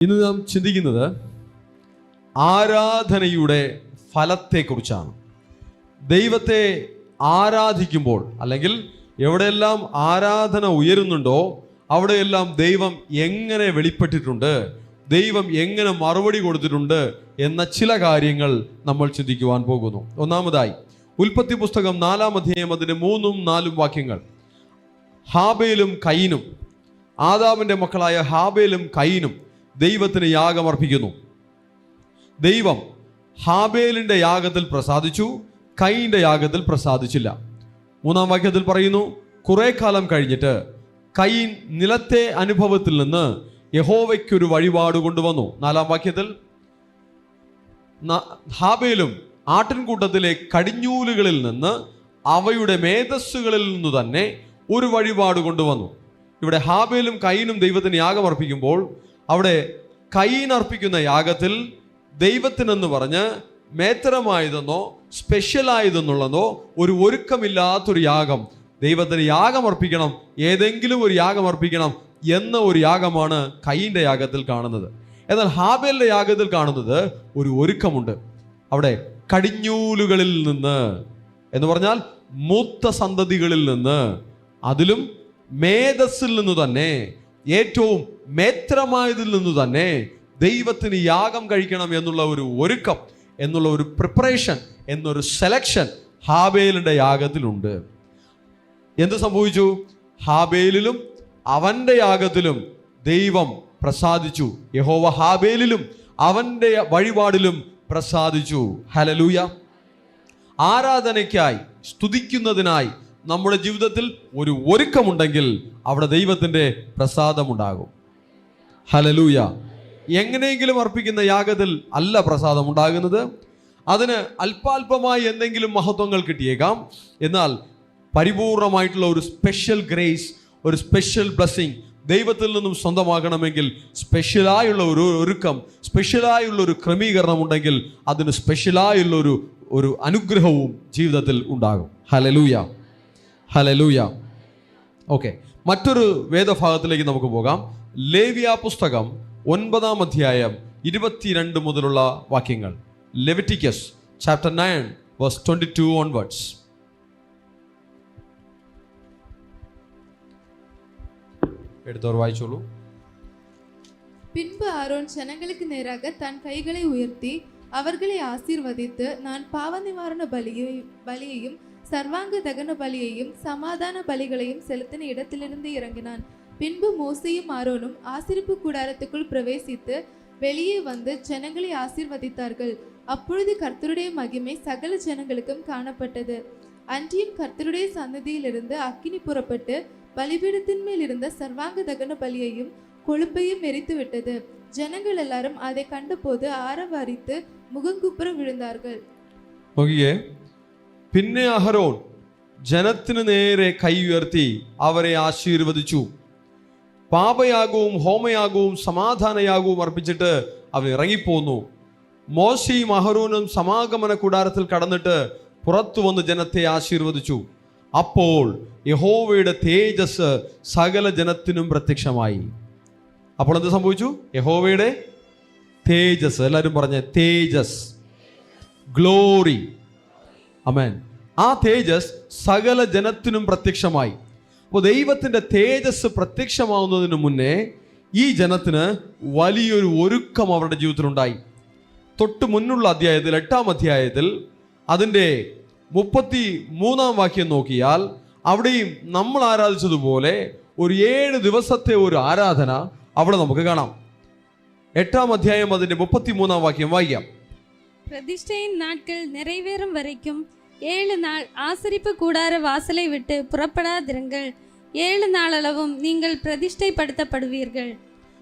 ഇന്ന് നാം ചിന്തിക്കുന്നത് ആരാധനയുടെ ഫലത്തെക്കുറിച്ചാണ്. ദൈവത്തെ ആരാധിക്കുമ്പോൾ അല്ലെങ്കിൽ എവിടെയെല്ലാം ആരാധന ഉയരുന്നുണ്ടോ അവിടെയെല്ലാം ദൈവം എങ്ങനെ വെളിപ്പെട്ടിട്ടുണ്ട്, ദൈവം എങ്ങനെ മറുപടി കൊടുത്തിട്ടുണ്ട് എന്ന ചില കാര്യങ്ങൾ നമ്മൾ ചിന്തിക്കുവാൻ പോകുന്നു. ഒന്നാമതായി ഉൽപ്പത്തി പുസ്തകം 4-ാം അധ്യായം അതിൻ്റെ 3-4 വാക്യങ്ങൾ. ഹാബേലും കയീനും, ആദാമിൻ്റെ മക്കളായ ഹാബേലും കയീനും ദൈവത്തിന് യാഗമർപ്പിക്കുന്നു. ദൈവം ഹാബേലിൻ്റെ യാഗത്തിൽ പ്രസാദിച്ചു, കയീൻ്റെ യാഗത്തിൽ പ്രസാദിച്ചില്ല. 3-ാം വാക്യത്തിൽ പറയുന്നു, കുറെ കാലം കഴിഞ്ഞിട്ട് കയീൻ നിലത്തെ അനുഭവത്തിൽ നിന്ന് യഹോവയ്ക്കൊരു വഴിപാട് കൊണ്ടുവന്നു. 4-ാം വാക്യത്തിൽ ഹാബേലും ആട്ടിൻകൂട്ടത്തിലെ കടിഞ്ഞൂലുകളിൽ നിന്ന് അവയുടെ മേധസ്സുകളിൽ നിന്ന് തന്നെ ഒരു വഴിപാട് കൊണ്ടുവന്നു. ഇവിടെ ഹാബേലും കയീനും ദൈവത്തിന് യാഗമർപ്പിക്കുമ്പോൾ അവിടെ കയീൻ അർപ്പിക്കുന്ന യാഗത്തിൽ ദൈവത്തിനെന്ന് പറഞ്ഞ് മേത്തരമായതെന്നോ സ്പെഷ്യലായതെന്നുള്ളതോ ഒരു ഒരുക്കമില്ലാത്തൊരു യാഗം, ദൈവത്തിന് യാഗമർപ്പിക്കണം, ഏതെങ്കിലും ഒരു യാഗമർപ്പിക്കണം എന്ന ഒരു യാഗമാണ് കയീൻ്റെ യാഗത്തിൽ കാണുന്നത്. എന്നാൽ ഹാബേലിൻ്റെ യാഗത്തിൽ കാണുന്നത് ഒരു ഒരുക്കമുണ്ട്. അവിടെ കടിഞ്ഞൂലുകളിൽ നിന്ന് എന്ന് പറഞ്ഞാൽ മൂത്ത സന്തതികളിൽ നിന്ന്, അതിലും മേധസ്സിൽ നിന്ന് തന്നെ, ഏറ്റവും മേത്രമായതിൽ നിന്ന് തന്നെ ദൈവത്തിന് യാഗം കഴിക്കണം എന്നുള്ള ഒരു ഒരുക്കം, എന്നുള്ള ഒരു പ്രിപ്പറേഷൻ, എന്നൊരു സെലക്ഷൻ ഹാബേലിൻ്റെ യാഗത്തിലുണ്ട്. എന്ത് സംഭവിച്ചു? ഹാബേലിലും അവൻ്റെ യാഗത്തിലും ദൈവം പ്രസാദിച്ചു. യഹോവ ഹാബേലിലും അവൻ്റെ വഴിപാടിലും പ്രസാദിച്ചു. ഹല്ലേലൂയ. ആരാധനയ്ക്കായി, സ്തുതിക്കുന്നതിനായി നമ്മുടെ ജീവിതത്തിൽ ഒരു ഒരുക്കമുണ്ടെങ്കിൽ അവിടെ ദൈവത്തിൻ്റെ പ്രസാദമുണ്ടാകും. ഹല്ലേലൂയ. എങ്ങനെയെങ്കിലും അർപ്പിക്കുന്ന യാഗത്തിൽ അല്ല പ്രസാദം ഉണ്ടാകുന്നത്. അതിന് അല്പാൽപമായി എന്തെങ്കിലും മഹത്വങ്ങൾ കിട്ടിയേക്കാം, എന്നാൽ പരിപൂർണമായിട്ടുള്ള ഒരു സ്പെഷ്യൽ ഗ്രേസ്, ഒരു സ്പെഷ്യൽ ബ്ലെസ്സിങ് ദൈവത്തിൽ നിന്നും സ്വന്തമാകണമെങ്കിൽ സ്പെഷ്യലായുള്ള ഒരു ഒരുക്കം, സ്പെഷ്യലായുള്ള ഒരു ക്രമീകരണം ഉണ്ടെങ്കിൽ അതിന് സ്പെഷ്യലായുള്ള ഒരു അനുഗ്രഹവും ജീവിതത്തിൽ ഉണ്ടാകും. Hallelujah, hallelujah. ഓക്കെ, മറ്റൊരു വേദഭാഗത്തിലേക്ക് നമുക്ക് പോകാം. ലേവ്യ പുസ്തകം 9-ാം അധ്യായം 22 മുതലുള്ള വാക്യങ്ങൾ. Leviticus chapter 9 verse 22 onwards. എടുത്തോർ വായിച്ചോളൂ. பின்பு ஆரோன் ஜனங்களுக்கு நேராக தன் கைகளை உயர்த்தி அவர்களை ஆசீர்வதித்து, நான் பாவ நிவாரண பலியையும் சர்வாங்க தகன பலியையும் சமாதான பலிகளையும் செலுத்தின இடத்திலிருந்து இறங்கினான். பின்பு மோசேயும் ஆரோனும் ஆசரிப்பு கூடாரத்துக்குள் பிரவேசித்து வெளியே வந்து ஜனங்களை ஆசீர்வதித்தார்கள். அப்பொழுது கர்த்தருடைய மகிமை சகல ஜனங்களுக்கும் காணப்பட்டது. அன்றியும் கர்த்தருடைய சன்னதியிலிருந்து அக்கினி புறப்பட்டு பலிபீடத்தின் மேல் இருந்த சர்வாங்க தகன பலியையும் கொழுப்பையும் எரித்து விட்டது. ஜனங்கள் எல்லாரும் அதை கண்டபோது ஆரவாரித்து മുഖംകുപ്പുറ വിഴുந்தார்கள். പിന്നെ അഹരോൻ ജനത്തിന് നേരെ കൈ ഉയർത്തി അവരെ ആശീർവദിച്ചു. പാപയാഗവും ഹോമയാഗവും സമാധാനയാഗവും അർപ്പിച്ചിട്ട് അവൻ ഇറങ്ങിപ്പോന്നു. മോശയും അഹരോനും സമാഗമന കൂടാരത്തിൽ കടന്നിട്ട് പുറത്തു വന്ന് ജനത്തെ ആശീർവദിച്ചു. അപ്പോൾ യഹോവയുടെ തേജസ് സകല ജനത്തിനും പ്രത്യക്ഷമായി. അപ്പോൾ എന്ത് സംഭവിച്ചു? യഹോവയുടെ തേജസ്, എല്ലാവരും പറഞ്ഞ തേജസ്, ഗ്ലോറി, ആമേൻ. ആ തേജസ് സകല ജനത്തിനും പ്രത്യക്ഷമായി. അപ്പോൾ ദൈവത്തിൻ്റെ തേജസ് പ്രത്യക്ഷമാവുന്നതിന് മുന്നേ ഈ ജനത്തിന് വലിയൊരു ഒരുക്കം അവരുടെ ജീവിതത്തിലുണ്ടായി. തൊട്ട് മുന്നുള്ള അധ്യായത്തിൽ 8-ാം അധ്യായത്തിൽ അതിൻ്റെ 33-ാം വാക്യം നോക്കിയാൽ അവിടെയും നമ്മൾ ആരാധിച്ചതുപോലെ ഒരു 7 ദിവസത്തെ ഒരു ആരാധന അവിടെ നമുക്ക് കാണാം. 8-ാം അധ്യായം അതിൻ്റെ 33-ാം വാക്യം വായിക്കാം. പ്രതിഷ്ഠയിൻ നാட்கள் நிறைவேறும் வரைக்கும் 7 நாள் ஆசரிப்பு கூடார வாசலை விட்டு புறப்படாதிருங்கள். 7 நாளளவும் நீங்கள் പ്രതിഷ്ഠைப்படுத்தப்படுவீர்கள்.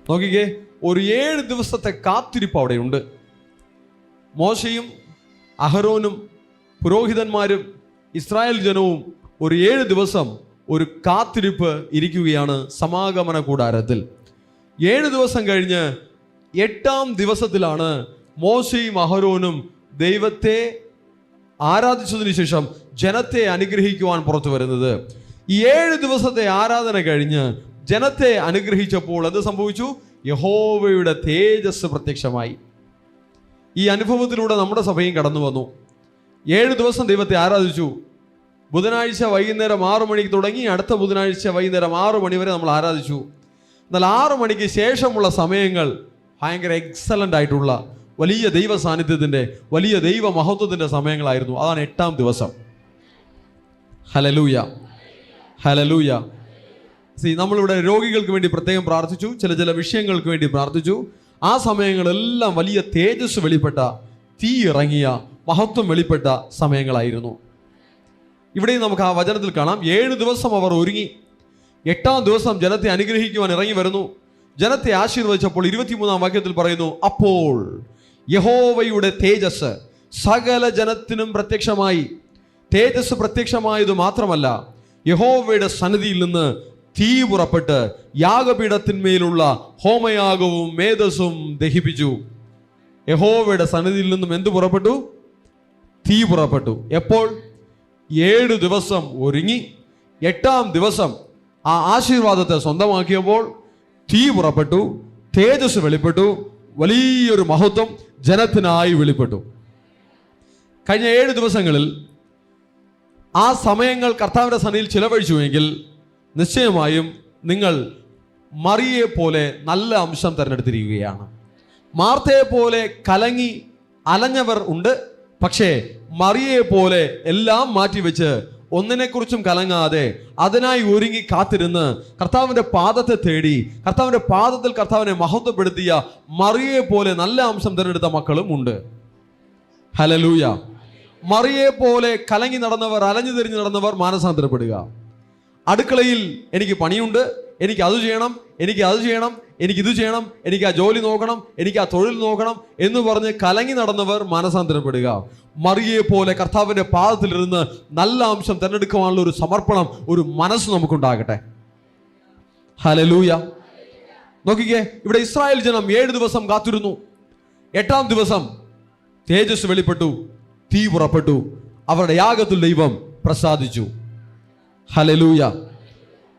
നോക്കിക്കേ, ഒരു 7 ദിവസത്തെ കാത്തിരിപ്പ് അവിടെയുണ്ട്. മോശയും അഹരോനും പുരോഹിതന്മാരും ഇസ്രായേൽ ജനവും ഒരു 7 ദിവസം ഒരു കാത്തിരിപ്പ് ഇരിക്കുകയാണ് സമാഗമന കൂടാരത്തിൽ. 7 ദിവസം കഴിഞ്ഞ് 8-ാം ദിവസത്തിലാണ് മോശയും അഹരോനും ദൈവത്തെ ആരാധിച്ചതിന് ശേഷം ജനത്തെ അനുഗ്രഹിക്കുവാൻ പുറത്തു വരുന്നത്. ഈ 7 ദിവസത്തെ ആരാധന കഴിഞ്ഞ് ജനത്തെ അനുഗ്രഹിച്ചപ്പോൾ എന്ത് സംഭവിച്ചു? യഹോവയുടെ തേജസ് പ്രത്യക്ഷമായി. ഈ അനുഭവത്തിലൂടെ നമ്മുടെ സഭയും കടന്നു വന്നു. 7 ദിവസം ദൈവത്തെ ആരാധിച്ചു. ബുധനാഴ്ച വൈകുന്നേരം 6 മണിക്ക് തുടങ്ങി അടുത്ത ബുധനാഴ്ച വൈകുന്നേരം 6 മണി വരെ നമ്മൾ ആരാധിച്ചു. എന്നാൽ 6 മണിക്ക് ശേഷമുള്ള സമയങ്ങൾ ഭയങ്കര എക്സലൻ്റ് ആയിട്ടുള്ള വലിയ ദൈവ സാന്നിധ്യത്തിൻ്റെ, വലിയ ദൈവ മഹത്വത്തിൻ്റെ സമയങ്ങളായിരുന്നു. അതാണ് 8-ാം ദിവസം. Hallelujah, hallelujah. നമ്മളിവിടെ രോഗികൾക്ക് വേണ്ടി പ്രത്യേകം പ്രാർത്ഥിച്ചു, ചില വിഷയങ്ങൾക്ക് വേണ്ടി പ്രാർത്ഥിച്ചു. ആ സമയങ്ങളെല്ലാം വലിയ തേജസ് വെളിപ്പെട്ട, തീ ഇറങ്ങിയ, മഹത്വം വെളിപ്പെട്ട സമയങ്ങളായിരുന്നു. ഇവിടെയും നമുക്ക് ആ വചനത്തിൽ കാണാം, 7 ദിവസം അവർ ഒരുങ്ങി. 8-ാം ദിവസം ജനത്തെ അനുഗ്രഹിക്കുവാൻ ഇറങ്ങി വരുന്നു. ജനത്തെ ആശീർവദിച്ചപ്പോൾ 23-ാം വാക്യത്തിൽ പറയുന്നു, അപ്പോൾ യഹോവയുടെ തേജസ് സകല ജനത്തിനും പ്രത്യക്ഷമായി. തേജസ് പ്രത്യക്ഷമായത് മാത്രമല്ല, യഹോവയുടെ സന്നിധിയിൽ നിന്ന് തീ പുറപ്പെട്ട് യാഗപീഠത്തിന്മേലുള്ള ഹോമയാഗവും മേധസ്സും ദഹിപ്പിച്ചു. യഹോവയുടെ സന്നിധിയിൽ നിന്നും എന്ത് പുറപ്പെട്ടു? തീ പുറപ്പെട്ടു. എപ്പോൾ? 7 ദിവസം ഒരുങ്ങി 8-ാം ദിവസം ആ ആശീർവാദത്തെ സ്വന്തമാക്കിയപ്പോൾ തീ പുറപ്പെട്ടു, തേജസ് വെളിപ്പെട്ടു, വലിയൊരു മഹത്വം ജനത്തിനായി വെളിപ്പെട്ടു. കഴിഞ്ഞ 7 ദിവസങ്ങളിൽ ആ സമയങ്ങൾ കർത്താവിൻ്റെ സന്നിധിയിൽ ചിലവഴിച്ചുവെങ്കിൽ നിശ്ചയമായും നിങ്ങൾ മറിയെ പോലെ നല്ല അംശം തിരഞ്ഞെടുത്തിരിക്കുകയാണ്. മാർത്തയെ പോലെ കലങ്ങി അലഞ്ഞവർ ഉണ്ട്. പക്ഷേ മറിയെ പോലെ എല്ലാം മാറ്റിവെച്ച് ഒന്നിനെക്കുറിച്ചും കലങ്ങാതെ അതിനായി ഒരുങ്ങി കാത്തിരുന്ന് കർത്താവിൻ്റെ പാദത്തെ തേടി കർത്താവിൻ്റെ പാദത്തിൽ കർത്താവിനെ മഹത്വപ്പെടുത്തിയ മറിയെ പോലെ നല്ല അംശം തിരഞ്ഞെടുത്ത മക്കളും ഉണ്ട്. ഹല്ലേലൂയ. മറിയെ പോലെ കലങ്ങി നടന്നവർ, അലഞ്ഞു തിരിഞ്ഞു നടന്നവർ മാനസാന്തരപ്പെടുക. അടുക്കളയിൽ എനിക്ക് പണിയുണ്ട്, എനിക്ക് അത് ചെയ്യണം, എനിക്ക് അത് ചെയ്യണം, എനിക്കിത് ചെയ്യണം, എനിക്ക് ആ ജോലി നോക്കണം, എനിക്ക് ആ തൊഴിൽ നോക്കണം എന്ന് പറഞ്ഞ് കലങ്ങി നടന്നവർ മാനസാന്തരപ്പെടുക. മറിയെ പോലെ കർത്താവിൻ്റെ പാദത്തിലിരുന്ന് നല്ല അംശം തിരഞ്ഞെടുക്കുവാനുള്ള ഒരു സമർപ്പണം, ഒരു മനസ്സ് നമുക്കുണ്ടാകട്ടെ. ഹല്ലേലൂയ. നോക്കിക്കേ, ഇവിടെ ഇസ്രായേൽ ജനം 7 ദിവസം കാത്തിരുന്നു. 8-ാം ദിവസം തേജസ് വെളിപ്പെട്ടു, തീ പുറപ്പെട്ടു, അവരുടെ യാഗത്തിൽ ദൈവം പ്രസാദിച്ചു. ഹല്ലേലൂയ.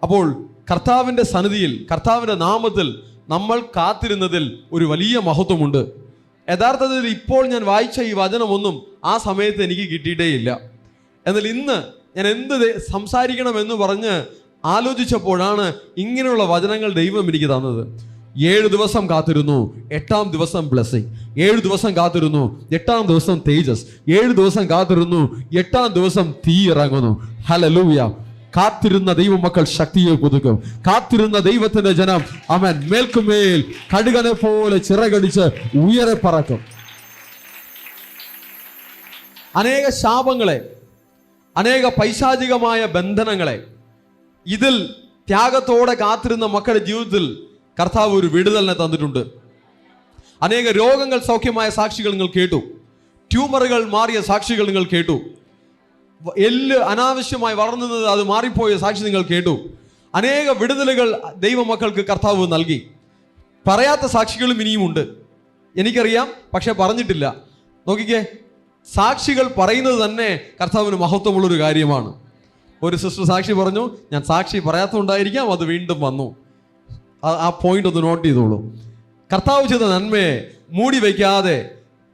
അപ്പോൾ കർത്താവിൻ്റെ സന്നിധിയിൽ, കർത്താവിൻ്റെ നാമത്തിൽ നമ്മൾ കാത്തിരുന്നതിൽ ഒരു വലിയ മഹത്വമുണ്ട്. യഥാർത്ഥത്തിൽ ഇപ്പോൾ ഞാൻ വായിച്ച ഈ വചനമൊന്നും ആ സമയത്ത് എനിക്ക് കിട്ടിയിട്ടേയില്ല. എന്നാൽ ഇന്ന് ഞാൻ എന്ത് സംസാരിക്കണമെന്ന് പറഞ്ഞ് ആലോചിച്ചപ്പോഴാണ് ഇങ്ങനെയുള്ള വചനങ്ങൾ ദൈവം എനിക്ക് തന്നത്. 7 ദിവസം കാത്തിരുന്നു, 8-ാം ദിവസം ബ്ലെസ്സിങ്. 7 ദിവസം കാത്തിരുന്നു, 8-ാം ദിവസം തേജസ്. 7 ദിവസം കാത്തിരുന്നു, 8-ാം ദിവസം തീ ഇറങ്ങുന്നു. ഹല്ലേലൂയ. കാത്തിരുന്ന ദൈവമക്കൾ ശക്തിയെ പുതുക്കും. കാത്തിരുന്ന ദൈവത്തിന്റെ ജനം അവൻ മേൽക്കുമേൽ കടുകനെ പോലെ ചിറകടിച്ച് ഉയരെ പറക്കും. അനേക ശാപങ്ങളെ, അനേക പൈശാചികമായ ബന്ധനങ്ങളെ ഇതിൽ ത്യാഗത്തോടെ കാത്തിരുന്ന മക്കളുടെ ജീവിതത്തിൽ കർത്താവ് ഒരു വിടുതലിനെ തന്നിട്ടുണ്ട്. അനേക രോഗങ്ങൾ സൗഖ്യമായ സാക്ഷികൾ നിങ്ങൾ കേട്ടു. ട്യൂമറുകൾ മാറിയ സാക്ഷികൾ നിങ്ങൾ കേട്ടു. എല്ല് അനാവശ്യമായി വളർന്നത് അത് മാറിപ്പോയ സാക്ഷി നിങ്ങൾ കേട്ടു. അനേക വിടുതലുകൾ ദൈവമക്കൾക്ക് കർത്താവ് നൽകി. പറയാത്ത സാക്ഷികളും ഇനിയുമുണ്ട്, എനിക്കറിയാം, പക്ഷെ പറഞ്ഞിട്ടില്ല. നോക്കിക്കേ, സാക്ഷികൾ പറയുന്നത് തന്നെ കർത്താവിന് മഹത്വമുള്ളൊരു കാര്യമാണ്. ഒരു സിസ്റ്റർ സാക്ഷി പറഞ്ഞു, ഞാൻ സാക്ഷി പറയാത്തതുകൊണ്ടായിരിക്കാം അത് വീണ്ടും വന്നു. ആ പോയിന്റ് ഒന്ന് നോട്ട് ചെയ്തോളൂ. കർത്താവ് ചെയ്ത നന്മയെ മൂടി വയ്ക്കാതെ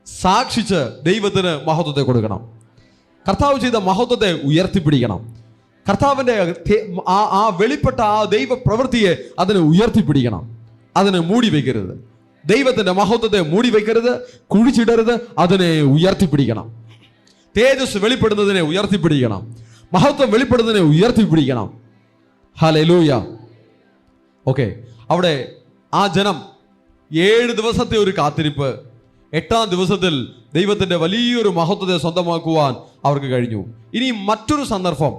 സാക്ഷിച്ച് ദൈവത്തിന് മഹത്വത്തെ കൊടുക്കണം. കർത്താവ് ചെയ്ത മഹത്വത്തെ ഉയർത്തിപ്പിടിക്കണം. കർത്താവിൻ്റെ ആ വെളിപ്പെട്ട ആ ദൈവ പ്രവൃത്തിയെ അതിനെ ഉയർത്തിപ്പിടിക്കണം. അതിനെ മൂടി വയ്ക്കരുത്. ദൈവത്തിൻ്റെ മഹത്വത്തെ മൂടി വയ്ക്കരുത്, കുഴിച്ചിടരുത്. അതിനെ ഉയർത്തിപ്പിടിക്കണം. തേജസ് വെളിപ്പെടുന്നതിനെ ഉയർത്തിപ്പിടിക്കണം. മഹത്വം വെളിപ്പെടുന്നതിനെ ഉയർത്തിപ്പിടിക്കണം. ഹല്ലേലൂയ. ഓക്കെ, അവിടെ ആ ജനം 7 ദിവസത്തെ ഒരു കാത്തിരിപ്പ്, 8-ാം ദിവസത്തിൽ ദൈവത്തിൻ്റെ വലിയൊരു മഹത്വത്തെ സ്വന്തമാക്കുവാൻ അവർക്ക് കഴിഞ്ഞു. ഇനി മറ്റൊരു സന്ദർഭം,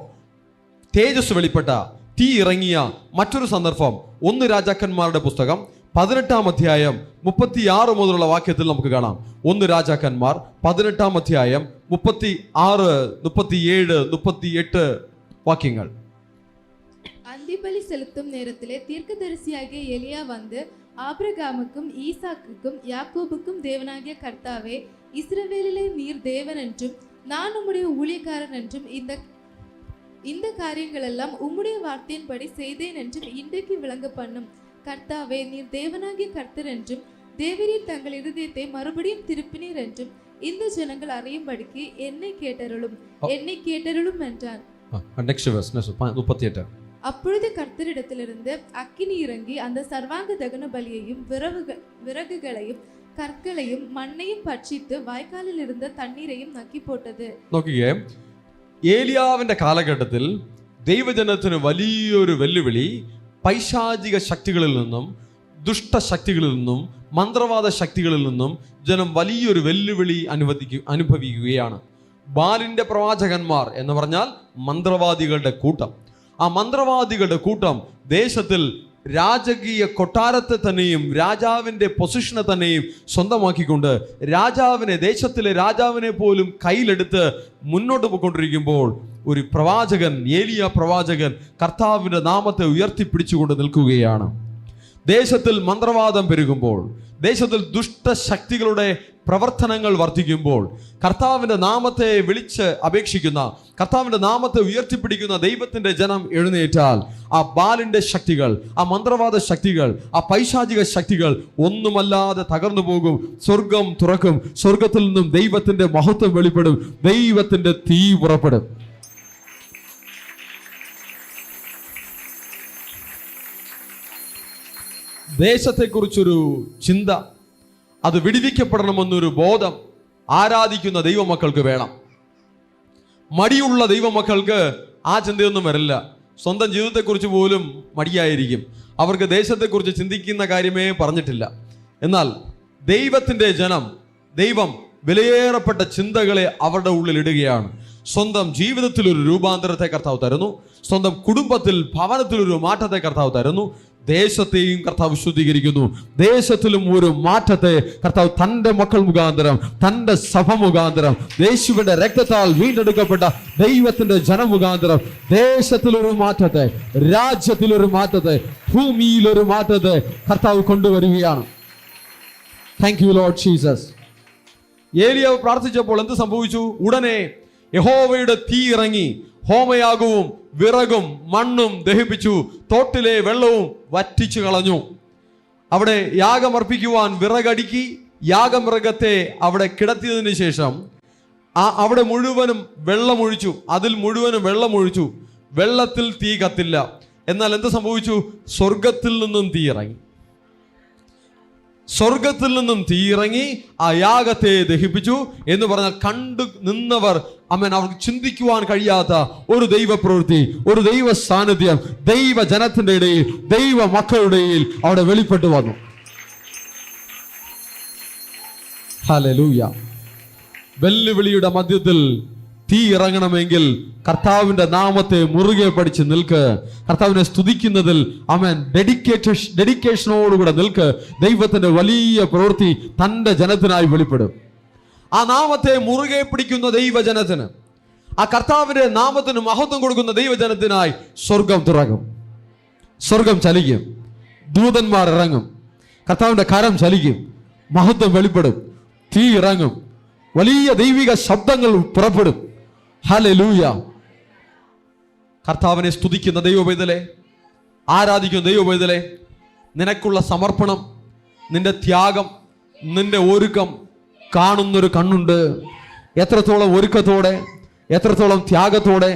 തേജസ് വെളിപ്പെട്ട, തീ ഇറങ്ങിയ മറ്റൊരു സന്ദർഭം 1 രാജാക്കന്മാരുടെ പുസ്തകം 18-ാം അധ്യായം 36 മുതലുള്ള വാക്യത്തിൽ നമുക്ക് കാണാം. 1 രാജാക്കന്മാർ 18-ാം അധ്യായം 36, 37, 38 വാക്യങ്ങൾ. അന്ത്യബലി செலுத்தும் நேரத்திலே தீர்க்கதரிசியாகிய எலியா வந்து ஆபிரகாமுக்கும் ஈசாக்குக்கும் யாக்கோபுக்கும் தேவனாகிய கர்த்தாவே, இஸ்ரவேலிலே நீர் தேவன் என்றும் நான் உம்முடைய ஊழியக்காரன் என்றும் இந்த காரியங்கள் எல்லாம் உம்முடைய வார்த்தையின்படி செய்தேன் என்றும் இன்றைக்கு விளங்க பண்ணும். கர்த்தாவே, நீர் தேவனாகிய கர்த்தர் என்றும் தேவரீர் தங்கள் இருதயத்தை மறுபடியும் திருப்பினீர் என்றும் இந்த ஜனங்கள் அறியும்படிக்கு என்னை கேட்டருளும் என்றார். Next verse 38. அப்பொழுது கர்த்தரிடத்திலிருந்து அக்கினி இறங்கி அந்த சர்வாங்க தகன பலியையும் விறகுகளையும் கற்களையும் மண்ணையும் பட்சித்து വായ്ക്കാലിൽ ഇരുന്ന തണ്ണീരെയും നക്കി പോട്ടത്. നോക്കിക്കേ, ഏലിയാവിന്റെ കാലഘട്ടത്തിൽ ദൈവജനത്തിന് വലിയൊരു വെല്ലുവിളി പൈശാചിക ശക്തികളിൽ നിന്നും ദുഷ്ടശക്തികളിൽ നിന്നും മന്ത്രവാദ ശക്തികളിൽ നിന്നും ജനം വലിയൊരു വെല്ലുവിളി അനുഭവിക്കുകയാണ്. ബാലിന്റെ പ്രവാചകന്മാർ എന്ന് പറഞ്ഞാൽ മന്ത്രവാദികളുടെ കൂട്ടം. ആ മന്ത്രവാദികളുടെ കൂട്ടം ദേശത്തിൽ രാജകീയ കൊട്ടാരത്തെ തന്നെയും രാജാവിൻ്റെ പൊസിഷനെ തന്നെയും സ്വന്തമാക്കിക്കൊണ്ട് ദേശത്തിലെ രാജാവിനെ പോലും കയ്യിലെടുത്ത് മുന്നോട്ട് പോയിക്കൊണ്ടിരിക്കുമ്പോൾ ഒരു പ്രവാചകൻ, ഏലിയ പ്രവാചകൻ, കർത്താവിൻ്റെ നാമത്തെ ഉയർത്തിപ്പിടിച്ചുകൊണ്ട് നിൽക്കുകയാണ്. ദേശത്തിൽ മന്ത്രവാദം പെരുകുമ്പോൾ, ദേശത്തിൽ ദുഷ്ടശക്തികളുടെ പ്രവർത്തനങ്ങൾ വർദ്ധിക്കുമ്പോൾ, കർത്താവിൻ്റെ നാമത്തെ വിളിച്ച് അപേക്ഷിക്കുന്ന, കർത്താവിൻ്റെ നാമത്തെ ഉയർത്തിപ്പിടിക്കുന്ന ദൈവത്തിൻ്റെ ജനം എഴുന്നേറ്റാൽ ആ ബാലിൻ്റെ ശക്തികൾ, ആ മന്ത്രവാദ ശക്തികൾ, ആ പൈശാചിക ശക്തികൾ ഒന്നുമല്ലാതെ തകർന്നു പോകും. സ്വർഗം തുറക്കും. സ്വർഗത്തിൽ നിന്നും ദൈവത്തിൻ്റെ മഹത്വം വെളിപ്പെടും. ദൈവത്തിൻ്റെ തീ പുറപ്പെടും. ദേശത്തെക്കുറിച്ചൊരു ചിന്ത, അത് വിടുവിക്കപ്പെടണമെന്നൊരു ബോധം ആരാധിക്കുന്ന ദൈവമക്കൾക്ക് വേണം. മടിയുള്ള ദൈവമക്കൾക്ക് ആ ചിന്തയൊന്നും വരില്ല. സ്വന്തം ജീവിതത്തെക്കുറിച്ച് പോലും മടിയായിരിക്കും. അവർക്ക് ദേശത്തെക്കുറിച്ച് ചിന്തിക്കുന്ന കാര്യമേ പറഞ്ഞിട്ടില്ല. എന്നാൽ ദൈവത്തിൻ്റെ ജനം, ദൈവം വിലയേറപ്പെട്ട ചിന്തകളെ അവരുടെ ഉള്ളിൽ ഇടുകയാണ്. സ്വന്തം ജീവിതത്തിൽ ഒരു രൂപാന്തരത്തെ കർത്താവ് തരുന്നു. സ്വന്തം കുടുംബത്തിൽ, ഭവനത്തിലൊരു മാറ്റത്തെ കർത്താവ് തരുന്നു. ദേശത്തെയും കർത്താവ് ശുദ്ധീകരിക്കുന്നു. ദേശത്തിലും ഒരു മാറ്റത്തെ കർത്താവ് തൻ്റെ മക്കൾ മുഖാന്തരം, തൻ്റെ സഭ മുഖാന്തരം, യേശുവിന്റെ രക്തത്താൽ വീണ്ടെടുക്കപ്പെട്ട ദൈവത്തിന്റെ ജനമുഖാന്തരം ദേശത്തിലൊരു മാറ്റത്തെ, രാജ്യത്തിലൊരു മാറ്റത്തെ, ഭൂമിയിലൊരു മാറ്റത്തെ കർത്താവ് കൊണ്ടുവരികയാണ്. Thank you Lord Jesus. ഏലിയാവ് പ്രാർത്ഥിച്ചപ്പോൾ എന്ത് സംഭവിച്ചു? ഉടനെ യഹോവയുടെ തീ ഇറങ്ങി ഹോമയാഗവും വിറകും മണ്ണും ദഹിപ്പിച്ചു. തോട്ടിലെ വെള്ളവും വറ്റിച്ചു കളഞ്ഞു. അവിടെ യാഗമർപ്പിക്കുവാൻ വിറകടുക്കി യാഗമൃഗത്തെ അവിടെ കിടത്തിയതിനു ശേഷം അവിടെ മുഴുവനും വെള്ളമൊഴിച്ചു. അതിൽ മുഴുവനും വെള്ളമൊഴിച്ചു. വെള്ളത്തിൽ തീ കത്തില്ല. എന്നാൽ എന്ത് സംഭവിച്ചു? സ്വർഗത്തിൽ നിന്നും തീ ഇറങ്ങി. സ്വർഗത്തിൽ നിന്നും തീയിറങ്ങി ആ യാഗത്തെ ദഹിപ്പിച്ചു എന്ന് പറഞ്ഞാൽ കണ്ടു നിന്നവർ, അവർക്ക് ചിന്തിക്കുവാൻ കഴിയാത്ത ഒരു ദൈവ പ്രവൃത്തി, ഒരു ദൈവ സാന്നിധ്യം ദൈവ ജനത്തിന്റെ ഇടയിൽ, ദൈവ മക്കളുടെ ഇടയിൽ അവിടെ വെളിപ്പെട്ടു വന്നു. ഹല്ലേലൂയ. വെല്ലുവിളിയുടെ മധ്യത്തിൽ തീ ഇറങ്ങണമെങ്കിൽ കർത്താവിന്റെ നാമത്തെ മുറുകെ പിടിച്ച് നിൽക്ക്. കർത്താവിനെ സ്തുതിക്കുന്നതിൽ ഡെഡിക്കേഷനോടുകൂടെ നിൽക്ക്. ദൈവത്തിന്റെ വലിയ പ്രവൃത്തി തന്റെ ജനത്തിനായി വെളിപ്പെടും. ആ നാമത്തെ മുറുകെ പിടിക്കുന്ന ദൈവജനത്തിന്, ആ കർത്താവിന്റെ നാമത്തിന് മഹത്വം കൊടുക്കുന്ന ദൈവജനത്തിനായി സ്വർഗം തുറക്കും. സ്വർഗം ചലിക്കും. ദൂതന്മാർ ഇറങ്ങും. കർത്താവിന്റെ കരം ചലിക്കും. മഹത്വം വെളിപ്പെടും. തീ ഇറങ്ങും. വലിയ ദൈവിക ശബ്ദങ്ങൾ പുറപ്പെടും. ഹല്ലേലൂയ. കർത്താവിനെ സ്തുതിക്കുന്ന ദൈവപൈതലേ, ആരാധിക്കുന്ന ദൈവപൈതലേ, നിനക്കുള്ള സമർപ്പണം, നിന്റെ ത്യാഗം, നിന്റെ ഒരുക്കം കാണുന്നൊരു കണ്ണുണ്ട്. എത്രത്തോളം ഒരുക്കത്തോടെ, എത്രത്തോളം ത്യാഗത്തോടെ,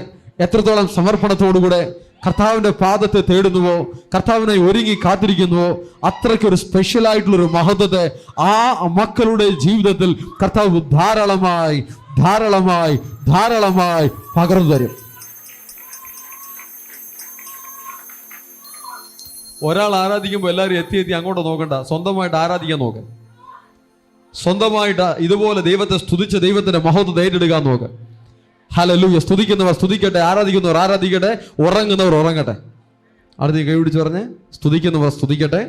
എത്രത്തോളം സമർപ്പണത്തോടുകൂടെ കർത്താവിന്റെ പാദത്തെ തേടുന്നുവോ, കർത്താവിനെ ഒരുങ്ങി കാത്തിരിക്കുന്നുവോ, അത്രയ്ക്കൊരു സ്പെഷ്യലായിട്ടുള്ളൊരു മഹത്വത്തെ ആ മക്കളുടെ ജീവിതത്തിൽ കർത്താവ് ധാരാളമായി ധാരാളമായി ധാരാളമായി പകർന്നു തരും. ഒരാൾ ആരാധിക്കുമ്പോൾ എല്ലാവരും എത്തി അങ്ങോട്ട് നോക്കണ്ട, സ്വന്തമായിട്ട് ആരാധിക്കാൻ നോക്ക്. സ്വന്തമായിട്ട് ഇതുപോലെ ദൈവത്തെ സ്തുതിച്ച് ദൈവത്തിന്റെ മഹത്വത്തെ ഏറ്റെടുക്കാൻ നോക്ക്. ഹല്ലേലൂയ. സ്തുതിക്കുന്നവർ സ്തുതിക്കട്ടെ, ആരാധിക്കുന്നവർ ആരാധിക്കട്ടെ, ഉറങ്ങുന്നവർ ഉറങ്ങട്ടെ. അടുത്ത് കൈ പിടിച്ച് പറഞ്ഞ്, സ്തുതിക്കുന്നവർ സ്തുതിക്കട്ടെ,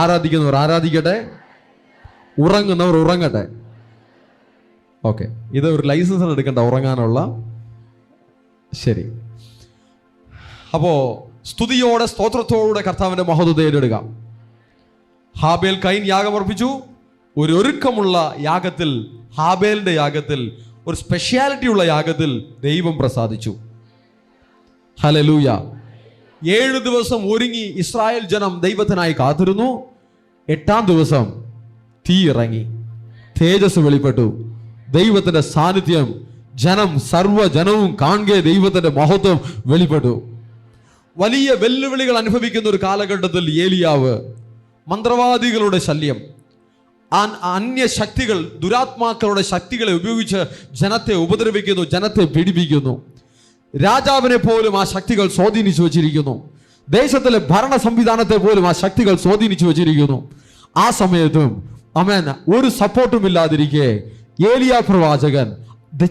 ആരാധിക്കുന്നവർ ആരാധിക്കട്ടെ, ഉറങ്ങുന്നവർ ഉറങ്ങട്ടെ. ഓക്കെ, ഇത് ഒരു ലൈസൻസ് എടുക്കണ്ട ഉറങ്ങാനുള്ള. ശരി. അപ്പോ സ്തുതിയോടെ സ്തോത്രത്തോടെ കർത്താവിന്റെ മഹത്വത്തെ ഏറ്റെടുക്കാം. ഹാബേൽ കൈൻ യാഗമർപ്പിച്ചു. ഒരു ഒരുക്കമുള്ള യാഗത്തിൽ, ഹാബേലിന്റെ യാഗത്തിൽ, ഒരു സ്പെഷ്യാലിറ്റി ഉള്ള യാഗത്തിൽ ദൈവം പ്രസാദിച്ചു. ഹല്ലേലൂയ. 7 ദിവസം ഒരുങ്ങി ഇസ്രായേൽ ജനം ദൈവത്തിനായി കാത്തിരുന്നു. 8-ാം ദിവസം തീ ഇറങ്ങി, തേജസ് വെളിപ്പെട്ടു, ദൈവത്തിന്റെ സാന്നിധ്യം സർവ്വജനവും കാണുക, ദൈവത്തിന്റെ മഹത്വം വെളിപ്പെട്ടു. വലിയ വെല്ലുവിളികൾ അനുഭവിക്കുന്ന ഒരു കാലഘട്ടത്തിൽ ഏലിയാവ് മന്ത്രവാദികളുടെ ശല്യം, അന്യ ശക്തികൾ, ദുരാത്മാക്കളുടെ ശക്തികളെ ഉപയോഗിച്ച് ജനത്തെ ഉപദ്രവിക്കുന്നു, ജനത്തെ പീഡിപ്പിക്കുന്നു. രാജാവിനെ പോലും ആ ശക്തികൾ സ്വാധീനിച്ചു വച്ചിരിക്കുന്നു. ദേശത്തിലെ ഭരണ സംവിധാനത്തെ പോലും ആ ശക്തികൾ സ്വാധീനിച്ചു വച്ചിരിക്കുന്നു. ആ സമയത്തും ഒരു സപ്പോർട്ടും ഇല്ലാതിരിക്കെ ഏലിയാ പ്രവാചകൻ,